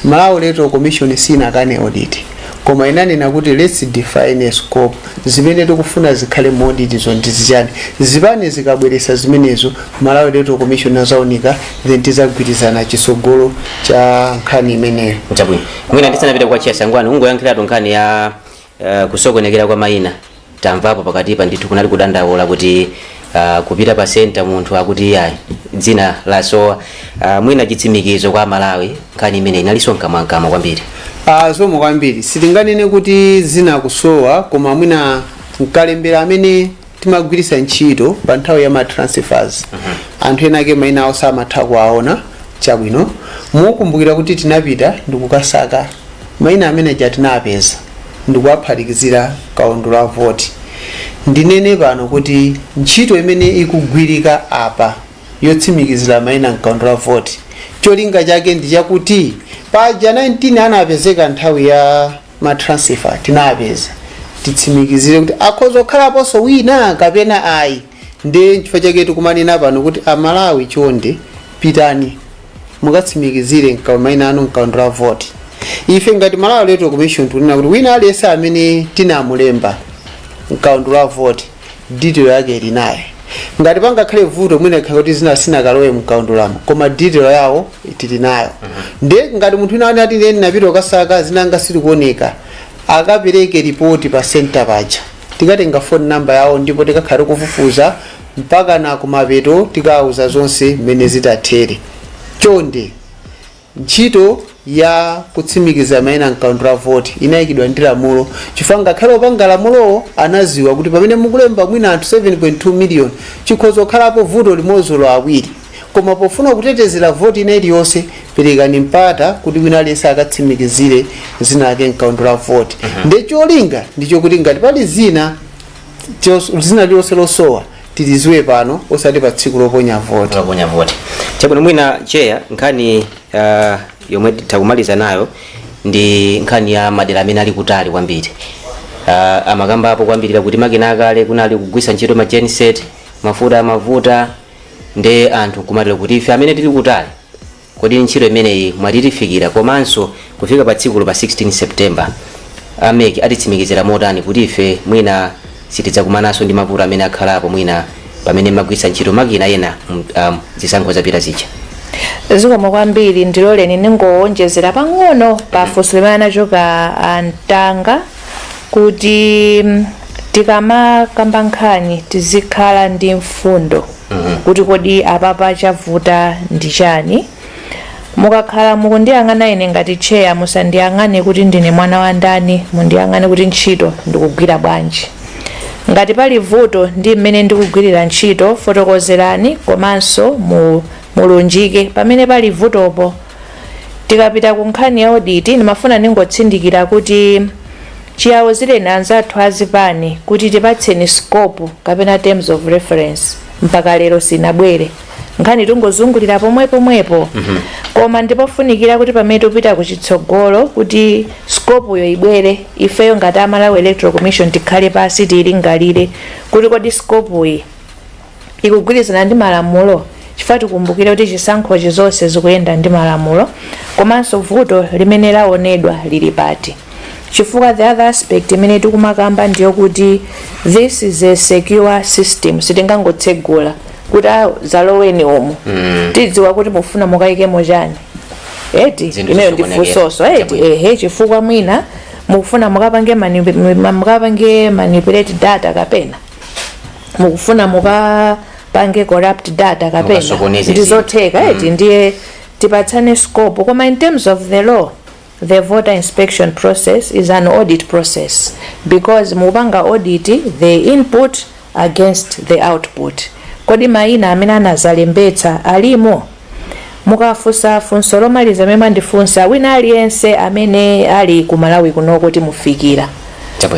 Malawi Electoral Commission sinakane audit koma inanena kuti let's define a scope zimene tikufuna zikhale mu audit zondizichani zipani zikabweresa zimenezo Malawi Electoral Commission azaonika then tizagwirizana chisogolo cha nkhani imeneyo chabwino mwina ndisanapita kwa chiyasangwana ungoyankhiratu nkhani ya kusokonekera kwa mayina tamvapo pakatipa ndithu kunali kudandaula kuti kupita pa center munthu akuti yayi dzina la sowa mwina chitsimikizo kwa Malawi nkhani imene inalinso nkamwankama kwambiri zomwe kwambiri sitinganene kuti zina kusowa koma mwina mkalembera amene timagwirisa ntchito pa nthawi ya ma transfers anthu ena ake mayina awo samatha kuwaona chabwino mukumbukira kuti tinapita ndikukasaka mayina amene tinapeza ndikuwaphatikizira kaundu la voti ndinene pano kuti ntchito imene ikugwirika apa yotsimikizira mayina mkaundu la voti cholinga chake ndi chakuti paja 19 anapezeka nthawi ya ma transfer tinapeza titsimikizire kuti akhoza kukhalaponso wina kapena ayi ndi chifukwa chake tikumanena pano kuti Amalawi chonde pitani mukatsimikizire mayina anu mkaundu la voti ife ngati Malawi Electoral Commission tunena kuti wina aliyense amene tinamulemba mkaundu la voti detail yake ili naye ngati pangakhale vuto mwina ikhale kuti zina sinakalowe mkaundulamo koma detail yawo tili nayo ndiye ngati munthu wina ati ine napita kasaka zinanga sili kuoneka akapereke ripoti pa center paja tikatenga phone number yawo ndipo tikakhale kufufuza mpaka na kumapeto tikauza zonse mmene zitathere chonde ntchito ya kutsimikiza mayina mkaundula voti inayikidwa ndi lamulo chifukwa ngakhale opanga lamulowo anaziwa kuti pamene mukulemba mwina anthu 7.2 million chikhoza kukhalapo vuto limodzi awiri koma pofuna kutetezera voti ina iliyonse perekani mpata kuti wina aliyense akatsimikizire zina ake mkaundula voti ndi cholinga ndicho kuti ngati pali zina lilonse losowa tiliziwe pano osati pa tsiku loponya voti chabwino mwina cheya nkhani yomwe takumaliza nayo ndi nkhani ya madera amene ali kutali kwambiri amakambapo kwambirira kuti makina akale kunali kugwisa ntchito ma genset mafuta amavuta ndi anthu kumatira kuti ife amene tili kutali kodi ntchito imeneyi mwatitifikira komanso kufika pa tsiku pa 16 September ameki atitsimikizira motani kuti ife mwina sitidzakumananso ndi mavuto amene akhalapo mwina pamene magwisa ntchito makina ena zisankho zapita zija. Zikomo kwambiri ndiloleni ningowonjezera pang'ono pa funso limene anachoka Antanga kuti tikamakamba nkhani tizikhala ndi mfundo kuti kodi apapa chavuta ndi chani. Mukakhala mukundiyang'ana ine ngati cheya musandiyang'ane kuti ndine mwana wa ndani, mundiyang'ane kuti ntchito ndikugwira bwanji. Ngati pali vuto ndi mmene ndikugwirira ntchito fotokozerani komanso mulunjike pamene pali vutopo. Tikapita ku nkhani ya audit ndimafuna ningotsindikira kuti chiyawuzireni anzathu azipani kuti tipatseni scope kapena terms of reference mpaka lero sinabwere nkhani tungozungulira pomwepo koma ndipofunikira kuti pamene tupita kuchitsogolo kuti scope yo ibwere ifeyo ngati Malawi Electoral Commission tikhale pasi tilingalire kuti kodi scope iyi ikugwirizana ndi malamulo chifukwa tikumbukire kuti chisankho zonse zikuyenda ndi malamulo komanso vuto limene laonedwa lili pati. Chifukwa the other aspect imene tikumakamba ndiyo kuti this is a secure system sitingangotsegula kuti zaloweni omo tidziwa kuti mufuna mukayikemo chani eti imeyo ndifunsoso chifukwa mwina mukufuna mukapange manipulate data kapena mukufuna mukapange corrupt data kapena ndizotheka eti ndiye tipatsane scope koma in terms of the law the voter inspection process is an audit process because mupanga audit the input against the output. Kodi mayina amene anazalembetsa alimo mukafunsa funso lomaliza memba ndifunsa wina aliyense amene ali ku Malawi kuno kuti mufikira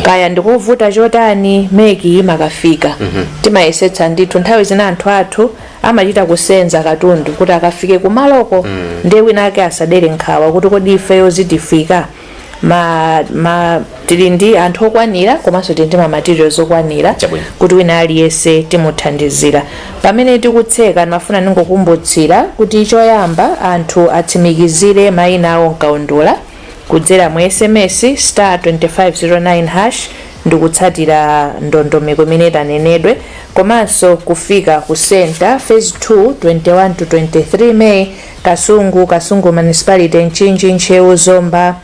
kaya ndikuvuta chotani meki makafika timayesetsa ndithu nthawi zina anthu athu amachita kusenza katundu kuti akafike kumaloko ndiye wina ake asadere nkhawa kuti kodi ifeyo zitifika tili ndi anthu okwanira komanso tili ndi materials okwanira kuti wina aliyense timuthandizira. Pamene tikutseka ndimafuna ningokumbutsira kuti choyamba anthu atsimikizire mayina awo mkaundula kudzera mu SMS *2509# ndikutsatira ndondomeko imene tanenedwe komanso kufika ku center phase 2 21 to 23 May Kasungu municipality Nchinji Nchewu Zomba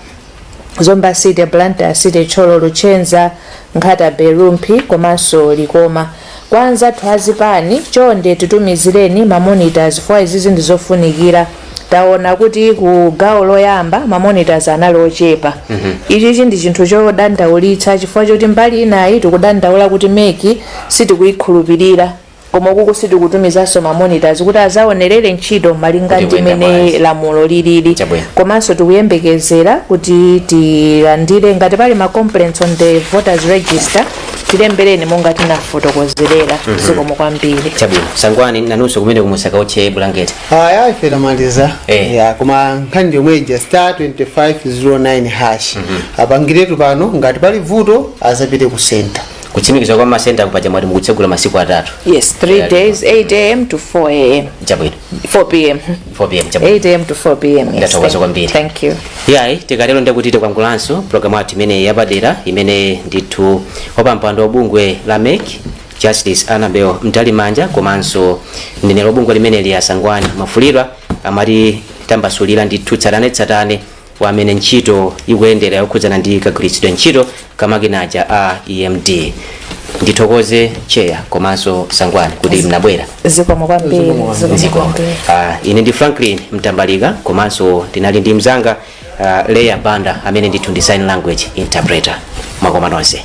City Blantyre City Cholo Luchenza Nkhata Belumpi komanso Likoma. Kwanza twazipani chonde titumizireni ma monitors for izizi ndizofunikira taona kuti ku gawo loyamba ma monitors anali ochepa ichi ndi chinthu chodandaulitsa chifukwa choti mbali inayi tikudandaula kuti meki sitikuyikhulupirira koma kuku sitikutumizanso ma monitors kuti azaonerere ntchito malinga ndi mene lamulo lilili komanso tikuyembekezera kuti tilandire ngati pali ma complaints on the voters register tilembereni monga tinafotokozerera zikomo kwambiri. Chabwino sangwani nanunso kumene kumusaka oche blanket ife tamaliza koma nkhani yomwe ija *2509# apangiretu pano ngati pali vuto azapite ku center kutsimikiza kwa masenta kupaja mwati mukutsegula masiku atatu. Yes, 3 days 8 AM to 4 AM. Chabwino 4 PM. 4 PM chabwino 8 AM to 4 PM. Yes, ndatokoza kwambiri. Thank you. Yayi tikalero ndakutite kwangulanso program ati imene yapadera imene ndithu wapampando wabungwe la MEC Justice Anabel Mtalimanja komanso mneneri wa bungwe limene li Asangwani Mafulidwa amati tambasulira ndi tsatane wamene ntchito ikuyendera yokhudzana ndi kagwiritsidwe ntchito kamakinaja a EMD. Ndithokoze cheya komanso Sangwani kuti mnabwera. Zikomo kwambiri. Ine ndi Franklin Mtambalika komanso ndinali ndi mzanga Leya Banda amene ndithu ndi sign language interpreter. Mwakoma nonse.